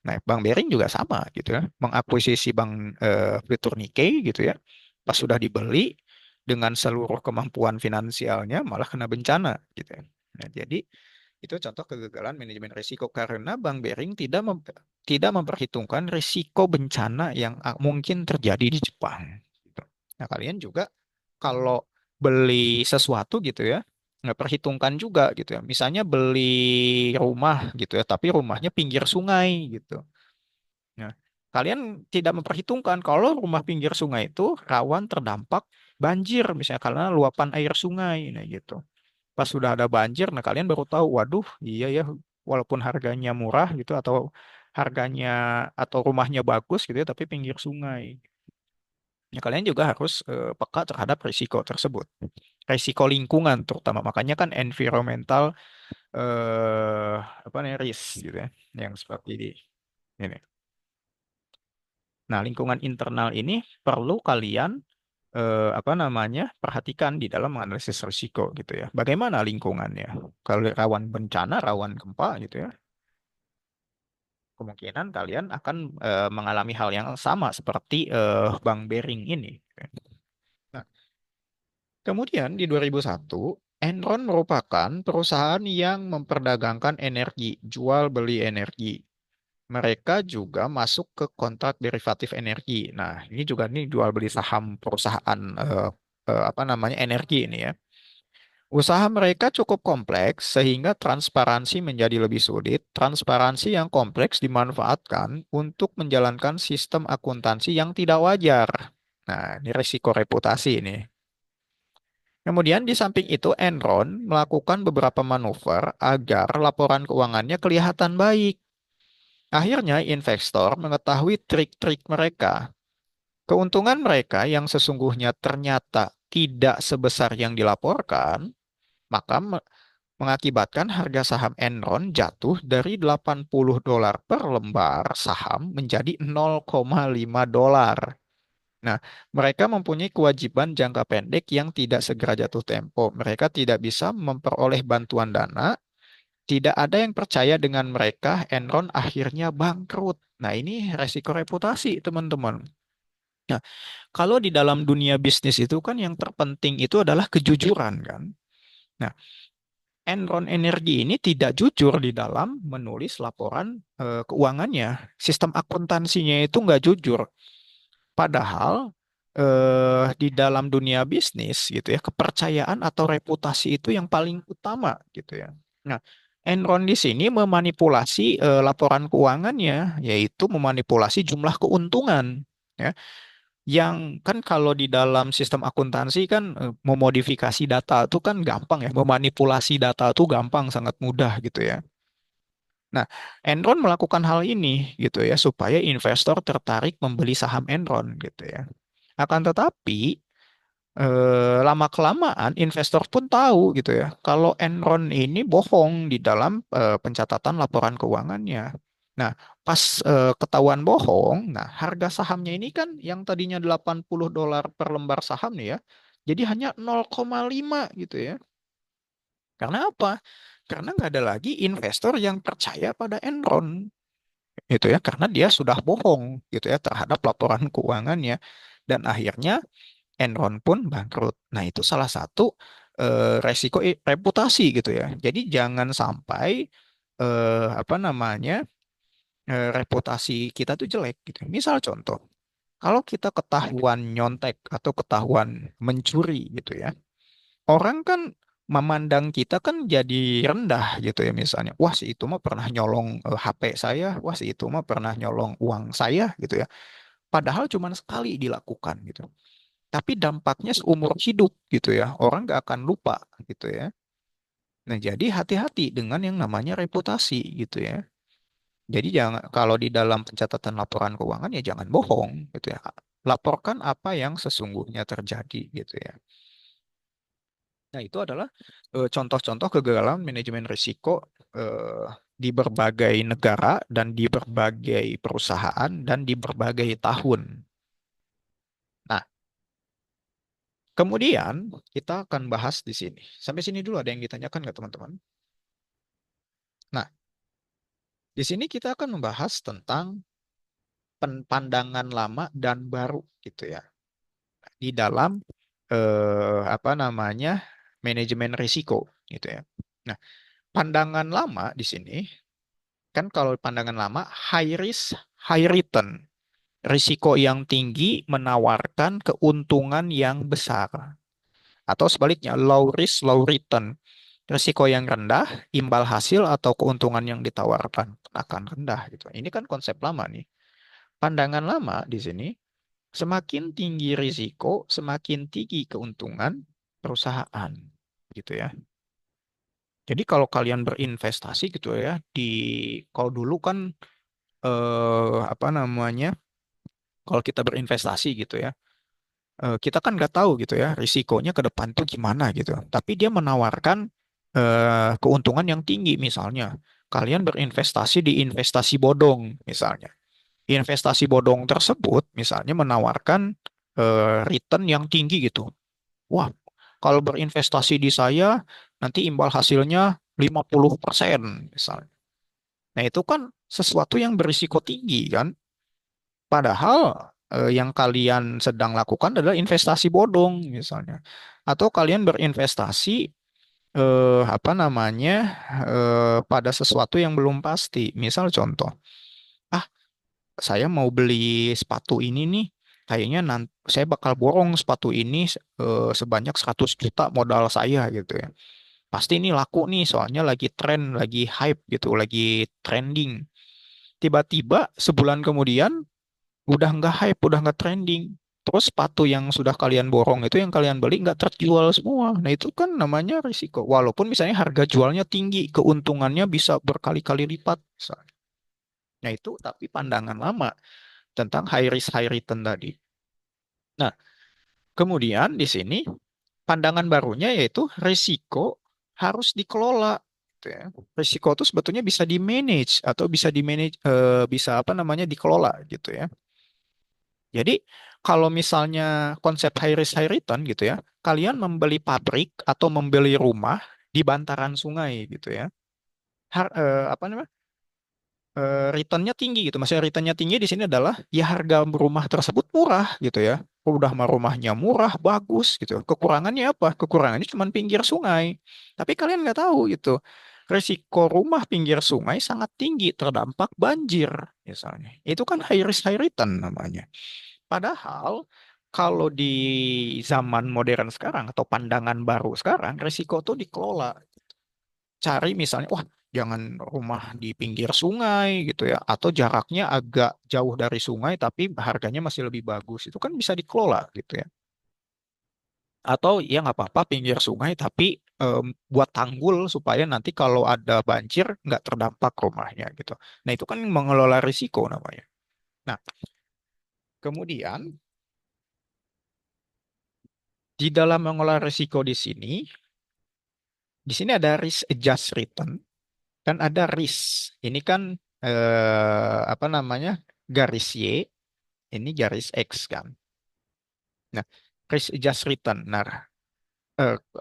Nah, Bank Bering juga sama gitu ya. Mengakuisisi Bank Fitur Nikkei gitu ya. Pas sudah dibeli dengan seluruh kemampuan finansialnya malah kena bencana gitu ya. Nah, jadi itu contoh kegagalan manajemen risiko karena Bank Bering tidak memperhitungkan risiko bencana yang mungkin terjadi di Jepang. Gitu. Nah, kalian juga kalau beli sesuatu gitu ya, nggak perhitungkan juga gitu ya. Misalnya beli rumah gitu ya, tapi rumahnya pinggir sungai gitu. Nah, kalian tidak memperhitungkan kalau rumah pinggir sungai itu rawan terdampak banjir misalnya karena luapan air sungai, nah gitu. Pas sudah ada banjir, nah kalian baru tahu, waduh, iya ya, walaupun harganya murah gitu atau harganya atau rumahnya bagus gitu ya, tapi pinggir sungai. Ya, kalian juga harus peka terhadap risiko tersebut. Risiko lingkungan terutama, makanya kan environmental apa namanya risk gitu ya, yang seperti ini. Nah, lingkungan internal ini perlu kalian apa namanya perhatikan di dalam menganalisis risiko gitu ya. Bagaimana lingkungannya? Kalau rawan bencana, rawan gempa gitu ya, kemungkinan kalian akan mengalami hal yang sama seperti Bank Bering ini. Nah, kemudian di 2001, Enron merupakan perusahaan yang memperdagangkan energi, jual beli energi. Mereka juga masuk ke kontrak derivatif energi. Nah, ini juga nih jual beli saham perusahaan apa namanya energi ini ya. Usaha mereka cukup kompleks sehingga transparansi menjadi lebih sulit. Transparansi yang kompleks dimanfaatkan untuk menjalankan sistem akuntansi yang tidak wajar. Nah, ini risiko reputasi ini. Kemudian di samping itu Enron melakukan beberapa manuver agar laporan keuangannya kelihatan baik. Akhirnya investor mengetahui trik-trik mereka. Keuntungan mereka yang sesungguhnya ternyata tidak sebesar yang dilaporkan, maka mengakibatkan harga saham Enron jatuh dari $80 per lembar saham menjadi $0,5. Nah, mereka mempunyai kewajiban jangka pendek yang tidak segera jatuh tempo. Mereka tidak bisa memperoleh bantuan dana, tidak ada yang percaya dengan mereka, Enron akhirnya bangkrut. Nah, ini resiko reputasi, teman-teman. Nah, kalau di dalam dunia bisnis itu kan yang terpenting itu adalah kejujuran kan. Nah, Enron Energi ini tidak jujur di dalam menulis laporan keuangannya. Sistem akuntansinya itu nggak jujur. Padahal di dalam dunia bisnis gitu ya, kepercayaan atau reputasi itu yang paling utama gitu ya. Nah, Enron di sini memanipulasi laporan keuangannya, yaitu memanipulasi jumlah keuntungan. Ya, yang kan kalau di dalam sistem akuntansi kan memodifikasi data itu kan gampang ya, memanipulasi data itu gampang, sangat mudah gitu ya. Nah, Enron melakukan hal ini gitu ya supaya investor tertarik membeli saham Enron gitu ya. Akan tetapi lama-kelamaan investor pun tahu gitu ya kalau Enron ini bohong di dalam pencatatan laporan keuangannya. Nah, pas ketahuan bohong, nah harga sahamnya ini kan yang tadinya $80 per lembar saham nih ya, jadi hanya 0,5 gitu ya. Karena apa? Karena nggak ada lagi investor yang percaya pada Enron gitu ya, karena dia sudah bohong gitu ya terhadap laporan keuangannya dan akhirnya Enron pun bangkrut. Nah, itu salah satu resiko reputasi gitu ya. Jadi jangan sampai apa namanya reputasi kita tuh jelek gitu. Misal contoh, kalau kita ketahuan nyontek atau ketahuan mencuri gitu ya, orang kan memandang kita kan jadi rendah gitu ya misalnya. Wah, si itu mah pernah nyolong HP saya, wah si itu mah pernah nyolong uang saya gitu ya. Padahal cuma sekali dilakukan gitu. Tapi dampaknya seumur hidup gitu ya. Orang nggak akan lupa gitu ya. Nah, jadi hati-hati dengan yang namanya reputasi gitu ya. Jadi jangan kalau di dalam pencatatan laporan keuangan ya jangan bohong gitu ya. laporkan apa yang sesungguhnya terjadi gitu ya. Nah, itu adalah contoh-contoh kegagalan manajemen risiko di berbagai negara dan di berbagai perusahaan dan di berbagai tahun. Nah, kemudian kita akan bahas di sini. Sampai sini dulu ada yang ditanyakan nggak teman-teman? Nah, di sini kita akan membahas tentang pandangan lama dan baru gitu ya di dalam apa namanya manajemen risiko gitu ya. Nah, pandangan lama di sini kan kalau pandangan lama high risk, high return. Risiko yang tinggi menawarkan keuntungan yang besar. Atau sebaliknya, low risk, low return. Risiko yang rendah, imbal hasil atau keuntungan yang ditawarkan akan rendah gitu. Ini kan konsep lama nih. Pandangan lama di sini, semakin tinggi risiko, semakin tinggi keuntungan perusahaan gitu ya. Jadi kalau kalian berinvestasi gitu ya, kalau dulu kan apa namanya? Kalau kita berinvestasi gitu ya, kita kan nggak tahu gitu ya risikonya ke depan tuh gimana gitu. Tapi dia menawarkan keuntungan yang tinggi misalnya. Kalian berinvestasi di investasi bodong misalnya. Investasi bodong tersebut misalnya menawarkan return yang tinggi gitu. Wah, kalau berinvestasi di saya nanti imbal hasilnya 50% misalnya. Nah, itu kan sesuatu yang berisiko tinggi kan. Padahal yang kalian sedang lakukan adalah investasi bodong misalnya. Atau kalian berinvestasi apa namanya pada sesuatu yang belum pasti. Misal contoh, ah saya mau beli sepatu ini nih, kayaknya nanti saya bakal borong sepatu ini sebanyak 100 juta modal saya gitu ya. Pasti ini laku nih, soalnya lagi tren, lagi hype gitu, lagi trending. Tiba-tiba sebulan kemudian udah nggak hype, udah nggak trending. Terus sepatu yang sudah kalian borong itu yang kalian beli nggak terjual semua. Nah itu kan namanya risiko. Walaupun misalnya harga jualnya tinggi, keuntungannya bisa berkali-kali lipat. Misalnya. Nah itu tapi pandangan lama tentang high risk high return tadi. Nah kemudian di sini pandangan barunya yaitu risiko harus dikelola. Gitu ya. Risiko itu sebetulnya bisa di manage atau bisa di manage bisa apa namanya dikelola gitu ya. Jadi kalau misalnya konsep high risk high return gitu ya, kalian membeli pabrik atau membeli rumah di bantaran sungai gitu ya. Apa namanya? Returnnya tinggi gitu. Maksudnya returnnya tinggi di sini adalah ya harga rumah tersebut murah gitu ya. Udah mah rumahnya murah, bagus gitu. Kekurangannya apa? Kekurangannya cuma pinggir sungai. Tapi kalian nggak tahu gitu. Risiko rumah pinggir sungai sangat tinggi terdampak banjir misalnya. Itu kan high risk high return namanya. Padahal kalau di zaman modern sekarang atau pandangan baru sekarang, risiko tuh dikelola. Cari misalnya, wah jangan rumah di pinggir sungai gitu ya, atau jaraknya agak jauh dari sungai tapi harganya masih lebih bagus. Itu kan bisa dikelola gitu ya. Atau ya nggak apa-apa pinggir sungai tapi buat tanggul supaya nanti kalau ada banjir nggak terdampak rumahnya gitu. Nah itu kan mengelola risiko namanya. Nah kemudian di dalam mengelola risiko di sini ada risk adjust return, kan ada risk. Ini kan apa namanya garis Y, ini garis X kan. Nah, risk adjust return. Nah,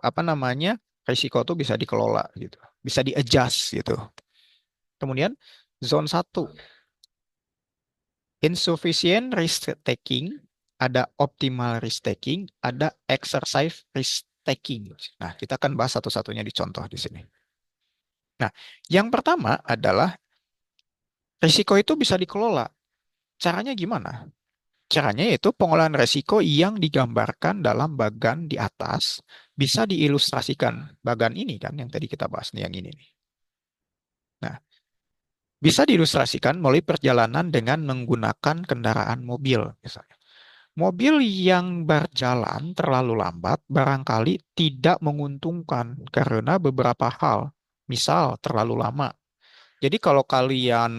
apa namanya risiko itu bisa dikelola gitu, bisa di adjust gitu. Kemudian zone 1, insufficient risk taking, ada optimal risk taking, ada exercise risk taking. Nah, kita akan bahas satu-satunya di contoh di sini. Nah, yang pertama adalah risiko itu bisa dikelola. Caranya gimana? Caranya yaitu pengolahan risiko yang digambarkan dalam bagan di atas bisa diilustrasikan. Bagan ini kan yang tadi kita bahas nih, yang ini nih. Nah, bisa diilustrasikan melalui perjalanan dengan menggunakan kendaraan mobil misalnya. Mobil yang berjalan terlalu lambat barangkali tidak menguntungkan karena beberapa hal. Misal terlalu lama. Jadi kalau kalian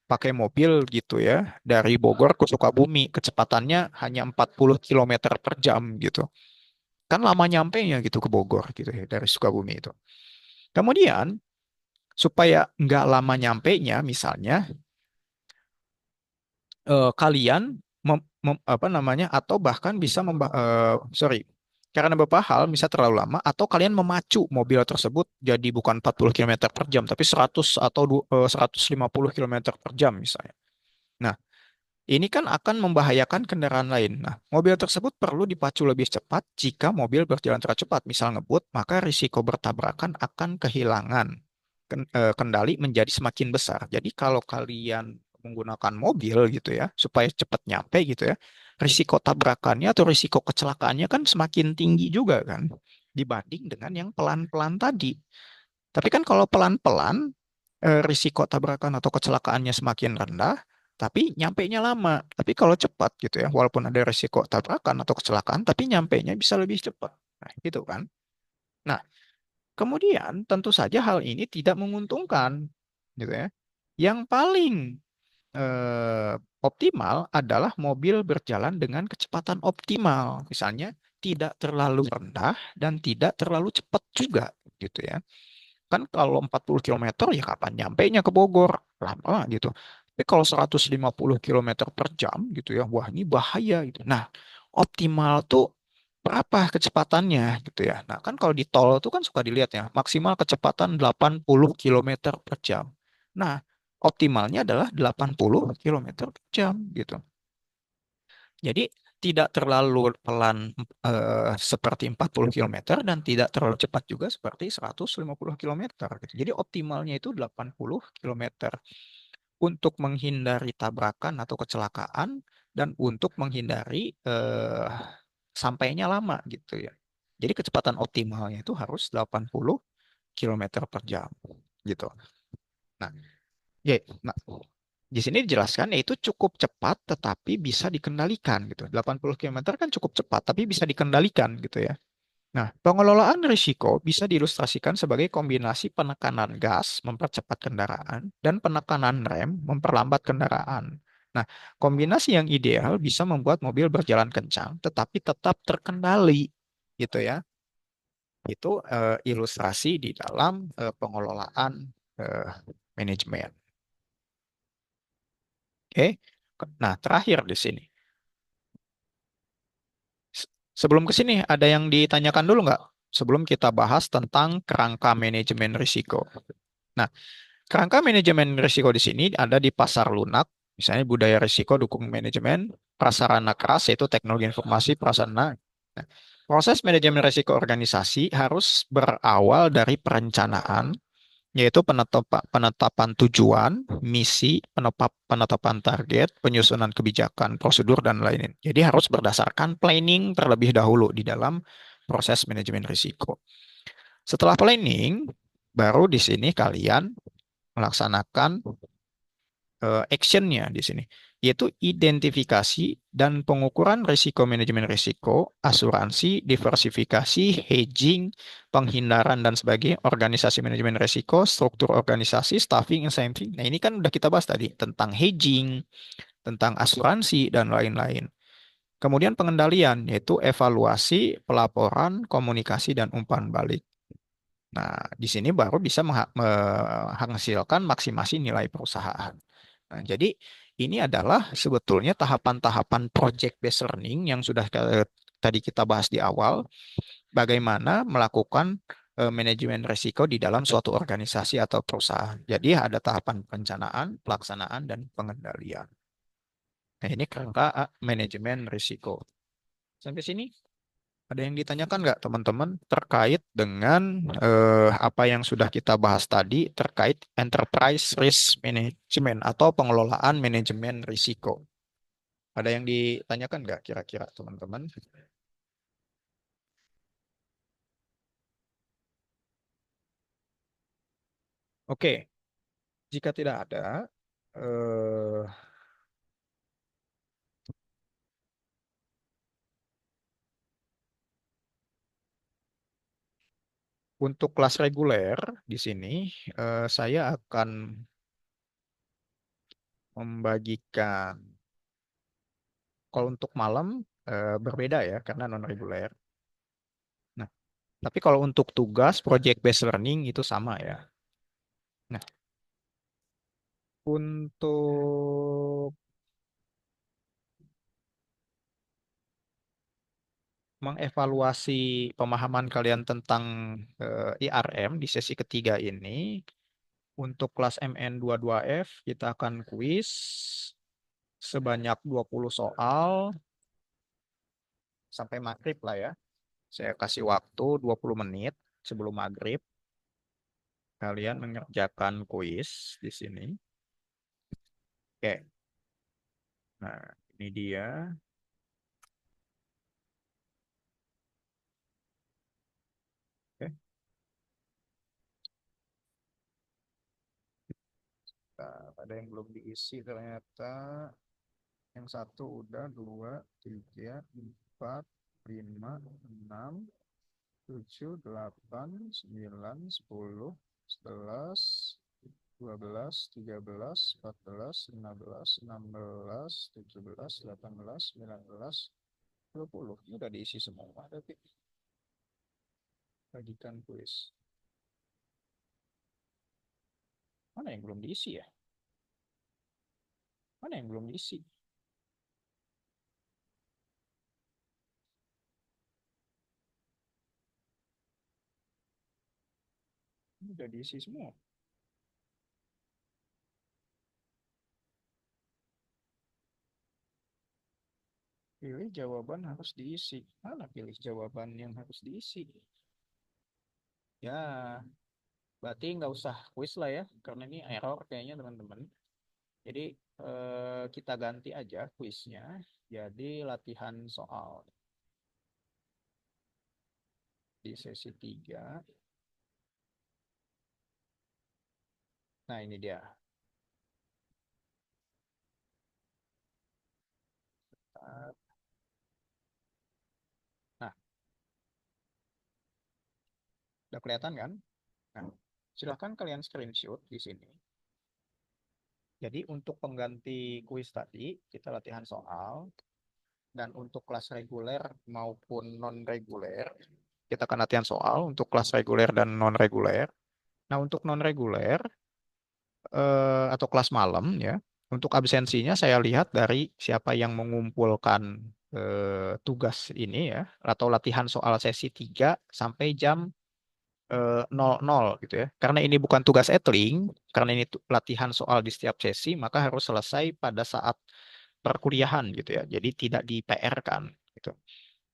pakai mobil gitu ya dari Bogor ke Sukabumi, kecepatannya hanya 40 kilometer per jam gitu. Kan lama nyampenya gitu ke Bogor gitu ya dari Sukabumi itu. Kemudian supaya nggak lama nyampenya, misalnya kalian apa namanya, atau bahkan bisa sorry, karena beberapa hal bisa terlalu lama, atau kalian memacu mobil tersebut jadi bukan 40 kilometer per jam tapi 100 atau 150 kilometer per jam misalnya. Nah, ini kan akan membahayakan kendaraan lain. Nah, mobil tersebut perlu dipacu lebih cepat. Jika mobil berjalan terlalu cepat, misal ngebut, maka risiko bertabrakan akan kehilangan kendali menjadi semakin besar. Jadi kalau kalian menggunakan mobil gitu ya, supaya cepat nyampe gitu ya, risiko tabrakannya atau risiko kecelakaannya kan semakin tinggi juga kan, dibanding dengan yang pelan-pelan tadi. Tapi kan kalau pelan-pelan, risiko tabrakan atau kecelakaannya semakin rendah, tapi nyampenya lama. Tapi kalau cepat gitu ya, walaupun ada risiko tabrakan atau kecelakaan, tapi nyampenya bisa lebih cepat. Nah, gitu kan. Nah, kemudian tentu saja hal ini tidak menguntungkan, gitu ya. Yang paling eh, optimal adalah mobil berjalan dengan kecepatan optimal. Misalnya tidak terlalu rendah dan tidak terlalu cepat juga, gitu ya. Kan kalau 40 kilometer ya kapan nyampenya ke Bogor? Lama gitu. Tapi kalau 150 kilometer per jam gitu ya, wah ini bahaya gitu. Nah, optimal tuh berapa kecepatannya gitu ya. Nah, kan kalau di tol tuh kan suka dilihat ya, maksimal kecepatan 80 kilometer per jam. Nah, optimalnya adalah 80 kilometer per jam gitu. Jadi tidak terlalu pelan seperti 40 kilometer dan tidak terlalu cepat juga seperti 150 kilometer gitu. Jadi optimalnya itu 80 kilometer untuk menghindari tabrakan atau kecelakaan dan untuk menghindari sampainya lama gitu ya. Jadi kecepatan optimalnya itu harus 80 kilometer per jam gitu. Nah, ya, nah, di sini dijelaskan yaitu cukup cepat tetapi bisa dikendalikan gitu. 80 kilometer kan cukup cepat tapi bisa dikendalikan gitu ya. Nah, pengelolaan risiko bisa diilustrasikan sebagai kombinasi penekanan gas mempercepat kendaraan dan penekanan rem memperlambat kendaraan. Nah, kombinasi yang ideal bisa membuat mobil berjalan kencang tetapi tetap terkendali gitu ya. Itu ilustrasi di dalam pengelolaan eh, manajemen. Oke. Nah, terakhir di sini. Sebelum ke sini, ada yang ditanyakan dulu nggak? Sebelum kita bahas tentang kerangka manajemen risiko. Nah, kerangka manajemen risiko di sini ada di pasar lunak, misalnya budaya risiko dukung manajemen, prasarana keras yaitu teknologi informasi, prasarana. Nah, proses manajemen risiko organisasi harus berawal dari perencanaan, yaitu penetapan tujuan, misi, penetapan target, penyusunan kebijakan, prosedur, dan lain-lain. Jadi harus berdasarkan planning terlebih dahulu di dalam proses manajemen risiko. Setelah planning, baru di sini kalian melaksanakan actionnya di sini, yaitu identifikasi dan pengukuran risiko manajemen risiko, asuransi, diversifikasi, hedging, penghindaran dan sebagainya, organisasi manajemen risiko, struktur organisasi, staffing, incentive. Nah, ini kan udah kita bahas tadi tentang hedging, tentang asuransi dan lain-lain. Kemudian pengendalian yaitu evaluasi, pelaporan, komunikasi dan umpan balik. Nah, di sini baru bisa menghasilkan maksimasi nilai perusahaan. Nah, jadi ini adalah sebetulnya tahapan-tahapan project based learning yang sudah tadi kita bahas di awal, bagaimana melakukan manajemen risiko di dalam suatu organisasi atau perusahaan. Jadi ada tahapan perencanaan, pelaksanaan, dan pengendalian. Nah, ini kerangka manajemen risiko. Sampai sini ada yang ditanyakan nggak teman-teman terkait dengan apa yang sudah kita bahas tadi terkait enterprise risk management atau pengelolaan manajemen risiko? Ada yang ditanyakan nggak kira-kira teman-teman? Oke, jika tidak ada, eh, untuk kelas reguler di sini saya akan membagikan. Kalau untuk malam berbeda ya karena non reguler. Nah, tapi kalau untuk tugas project based learning itu sama ya. Nah, untuk mengevaluasi pemahaman kalian tentang IRM di sesi ketiga ini, untuk kelas MN22F kita akan kuis sebanyak 20 soal sampai maghrib lah ya. Saya kasih waktu 20 menit sebelum maghrib. Kalian mengerjakan kuis di sini. Oke. Nah, ini dia. Oke. Nah, ada yang belum diisi ternyata. Yang satu udah, dua, tiga, empat, lima, enam, tujuh, delapan, sembilan, 10, 11, 12, 13, 14, 15, 16, 17, 18, 19, 20. Ini udah diisi semua, tapi bagikan kuis. Mana yang belum diisi ya? Mana yang belum diisi? Ini udah diisi semua. Pilih jawaban harus diisi. Mana pilih jawaban yang harus diisi? Ya, berarti nggak usah kuis lah ya, karena ini error kayaknya teman-teman. Jadi kita ganti aja kuisnya, jadi latihan soal di sesi 3. Nah, ini dia. Nah, udah kelihatan kan? Nah, silahkan kalian screenshot di sini. Jadi untuk pengganti kuis tadi, kita latihan soal. Dan untuk kelas reguler maupun non-reguler, kita akan latihan soal untuk kelas reguler dan non-reguler. Nah, untuk non-reguler atau kelas malam ya, untuk absensinya saya lihat dari siapa yang mengumpulkan tugas ini ya, atau latihan soal sesi 3 sampai jam 00 gitu ya. Karena ini bukan tugas etling, karena ini latihan soal di setiap sesi, maka harus selesai pada saat perkuliahan gitu ya. Jadi tidak di PR kan gitu.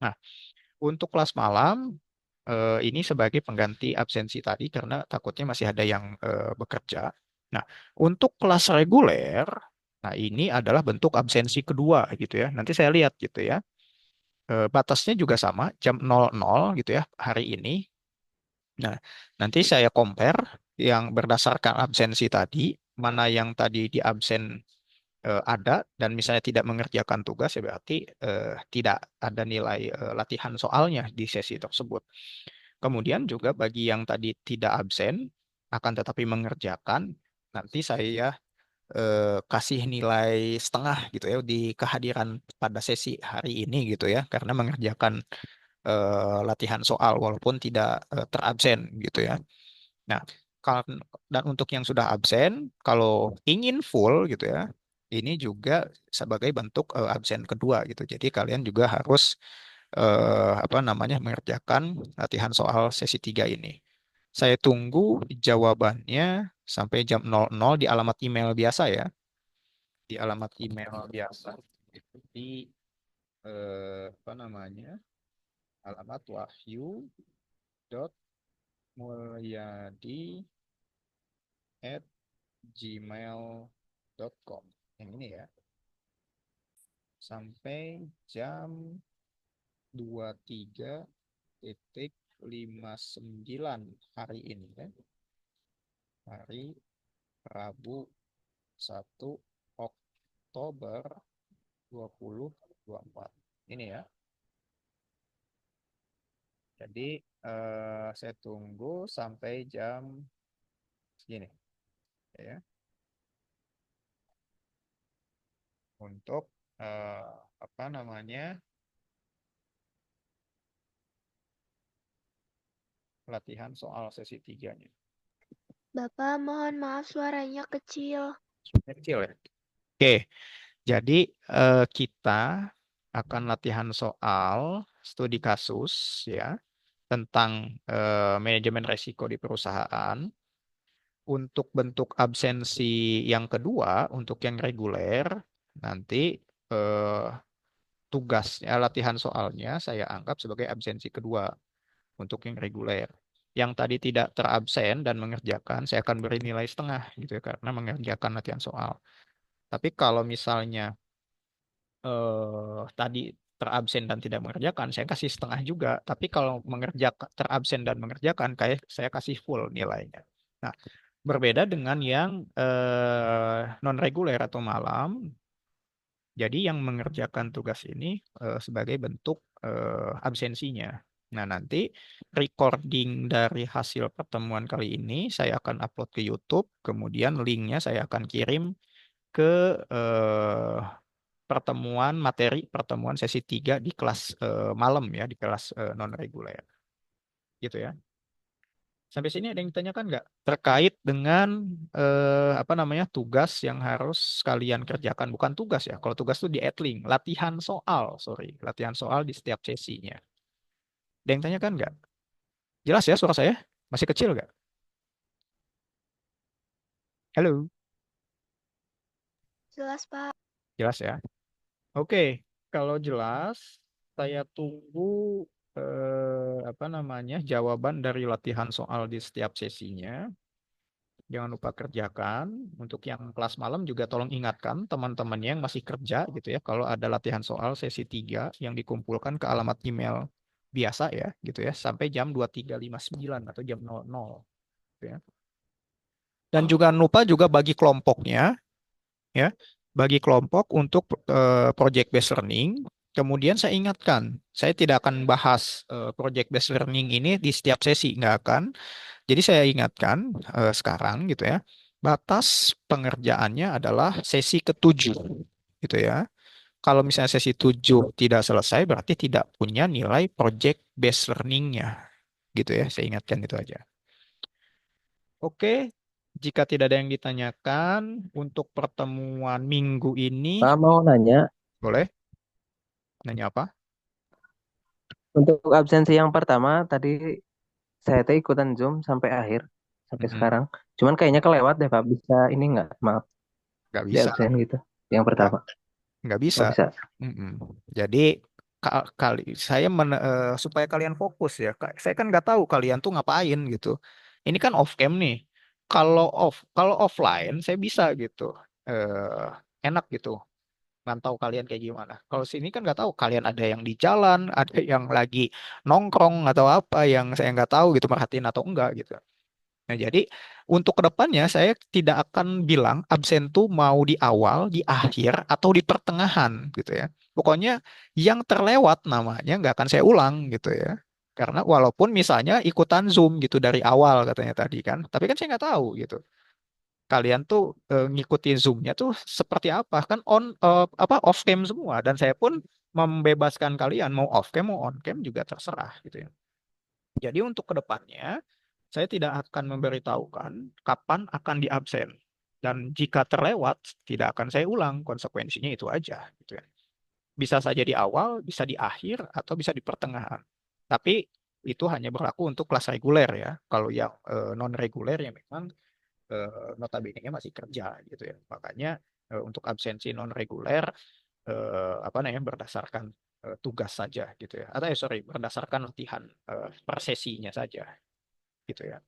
Nah, untuk kelas malam ini sebagai pengganti absensi tadi karena takutnya masih ada yang bekerja. Nah, untuk kelas reguler, nah ini adalah bentuk absensi kedua gitu ya. Nanti saya lihat gitu ya. Batasnya juga sama, jam 00 gitu ya hari ini. Nah, nanti saya compare yang berdasarkan absensi tadi, mana yang tadi di absen ada dan misalnya tidak mengerjakan tugas ya berarti tidak ada nilai latihan soalnya di sesi tersebut. Kemudian juga bagi yang tadi tidak absen akan tetapi mengerjakan, nanti saya kasih nilai setengah gitu ya di kehadiran pada sesi hari ini gitu ya karena mengerjakan latihan soal walaupun tidak terabsen gitu ya. Nah, kalau dan untuk yang sudah absen, kalau ingin full gitu ya, ini juga sebagai bentuk absen kedua gitu. Jadi kalian juga harus apa namanya mengerjakan latihan soal sesi 3 ini. Saya tunggu jawabannya sampai jam 00 di alamat email biasa ya. Di alamat email biasa itu di apa namanya? Alamat wahyu.mulyadi@gmail.com. Yang ini ya. Sampai jam 23:59 hari ini ya. Hari Rabu 1 Oktober 2024. Ini ya. Jadi saya tunggu sampai jam segini. Ya. untuk apa namanya latihan soal sesi 3-nya.
Bapak, mohon maaf suaranya kecil.
Kecil ya. Oke, jadi kita akan latihan soal studi kasus ya tentang manajemen resiko di perusahaan. Untuk bentuk absensi yang kedua, untuk yang reguler, nanti tugasnya, latihan soalnya saya anggap sebagai absensi kedua untuk yang reguler. Yang tadi tidak terabsen dan mengerjakan, saya akan beri nilai setengah gitu ya, karena mengerjakan latihan soal. Tapi kalau misalnya tadi terabsen dan tidak mengerjakan, saya kasih setengah juga. Tapi kalau mengerjakan terabsen dan mengerjakan, kayak saya kasih full nilainya. Nah, berbeda dengan yang non reguler atau malam. Jadi yang mengerjakan tugas ini sebagai bentuk absensinya. Nah, nanti recording dari hasil pertemuan kali ini saya akan upload ke YouTube, kemudian linknya saya akan kirim ke materi pertemuan sesi 3 di kelas malam ya, di kelas non reguler. Gitu ya. Sampai sini ada yang ditanyakan nggak terkait dengan apa namanya tugas yang harus kalian kerjakan? Bukan tugas ya. Kalau tugas itu di Edling, latihan soal, sorry, latihan soal di setiap sesinya. Ada yang tanyakan nggak? Jelas ya suara saya? Masih kecil nggak? Halo,
Jelas, Pak.
jelas ya. Oke, kalau jelas, saya tunggu apa namanya jawaban dari latihan soal di setiap sesinya. Jangan lupa kerjakan. Untuk yang kelas malam juga tolong ingatkan teman-temannya yang masih kerja gitu ya. Kalau ada latihan soal sesi 3 yang dikumpulkan ke alamat email biasa ya gitu ya. Sampai jam 23.59 atau jam 00 gitu ya. Dan juga jangan lupa juga bagi kelompoknya ya. Bagi kelompok untuk project based learning. Kemudian saya ingatkan, saya tidak akan bahas project based learning ini di setiap sesi, nggak akan. Jadi saya ingatkan sekarang gitu ya, batas pengerjaannya adalah sesi ke-7 gitu ya. Kalau misalnya sesi 7 tidak selesai berarti tidak punya nilai project based learning-nya gitu ya. Saya ingatkan itu aja. Oke, jika tidak ada yang ditanyakan untuk pertemuan minggu ini,
Pak mau nanya,
boleh nanya apa?
untuk absensi yang pertama tadi saya teh ikutan Zoom sampai akhir, sampai
Mm-mm.
sekarang. Cuman kayaknya kelewat deh Pak. Bisa ini nggak? Maaf,
Nggak
di
bisa,
absen gitu. Yang
nggak,
pertama.
nggak
Oh
bisa.
bisa.
Mm-mm. Jadi kali saya supaya kalian fokus ya. Saya kan nggak tahu kalian tuh ngapain gitu. Ini kan off cam nih. Kalau offline saya bisa gitu. Enak gitu. Mantau kalian kayak gimana. Kalau sini kan nggak tahu kalian ada yang di jalan, ada yang lagi nongkrong atau apa yang saya nggak tahu gitu merhatiin atau enggak gitu. Nah, jadi untuk kedepannya saya tidak akan bilang absen tuh mau di awal, di akhir, atau di pertengahan gitu ya. Pokoknya yang terlewat namanya nggak akan saya ulang gitu ya. Karena walaupun misalnya ikutan Zoom gitu dari awal katanya tadi kan, tapi kan saya nggak tahu gitu. Kalian tuh ngikutin Zoom-nya tuh seperti apa kan apa off cam semua dan saya pun membebaskan kalian mau off cam mau on cam juga terserah gitu ya. Jadi untuk kedepannya saya tidak akan memberitahukan kapan akan diabsen. Dan jika terlewat, tidak akan saya ulang. Konsekuensinya itu aja. Gitu ya. Bisa saja di awal, bisa di akhir, atau bisa di pertengahan. Tapi itu hanya berlaku untuk kelas reguler ya. Kalau yang non-reguler ya memang notabene-nya masih kerja gitu ya. Makanya untuk absensi non-reguler apa namanya berdasarkan tugas saja gitu ya. Atau sorry, berdasarkan latihan per sesinya saja gitu ya.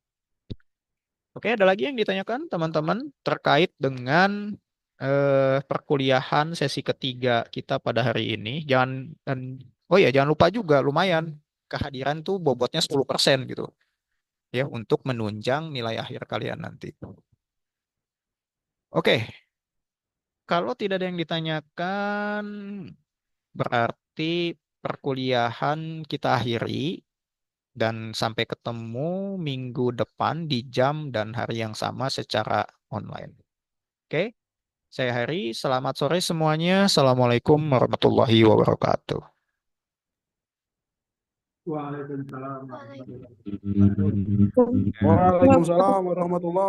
Oke, ada lagi yang ditanyakan teman-teman terkait dengan perkuliahan sesi ketiga kita pada hari ini. Oh ya, jangan lupa juga lumayan kehadiran tuh bobotnya 10% gitu ya untuk menunjang nilai akhir kalian nanti. Oke, kalau tidak ada yang ditanyakan berarti perkuliahan kita akhiri dan sampai ketemu minggu depan di jam dan hari yang sama secara online. Oke? Saya Hari, selamat sore semuanya. Assalamualaikum warahmatullahi wabarakatuh.
Waalaikumsalam
Waalaikumsalam.
warahmatullahi wabarakatuh. Waalaikumsalam warahmatullahi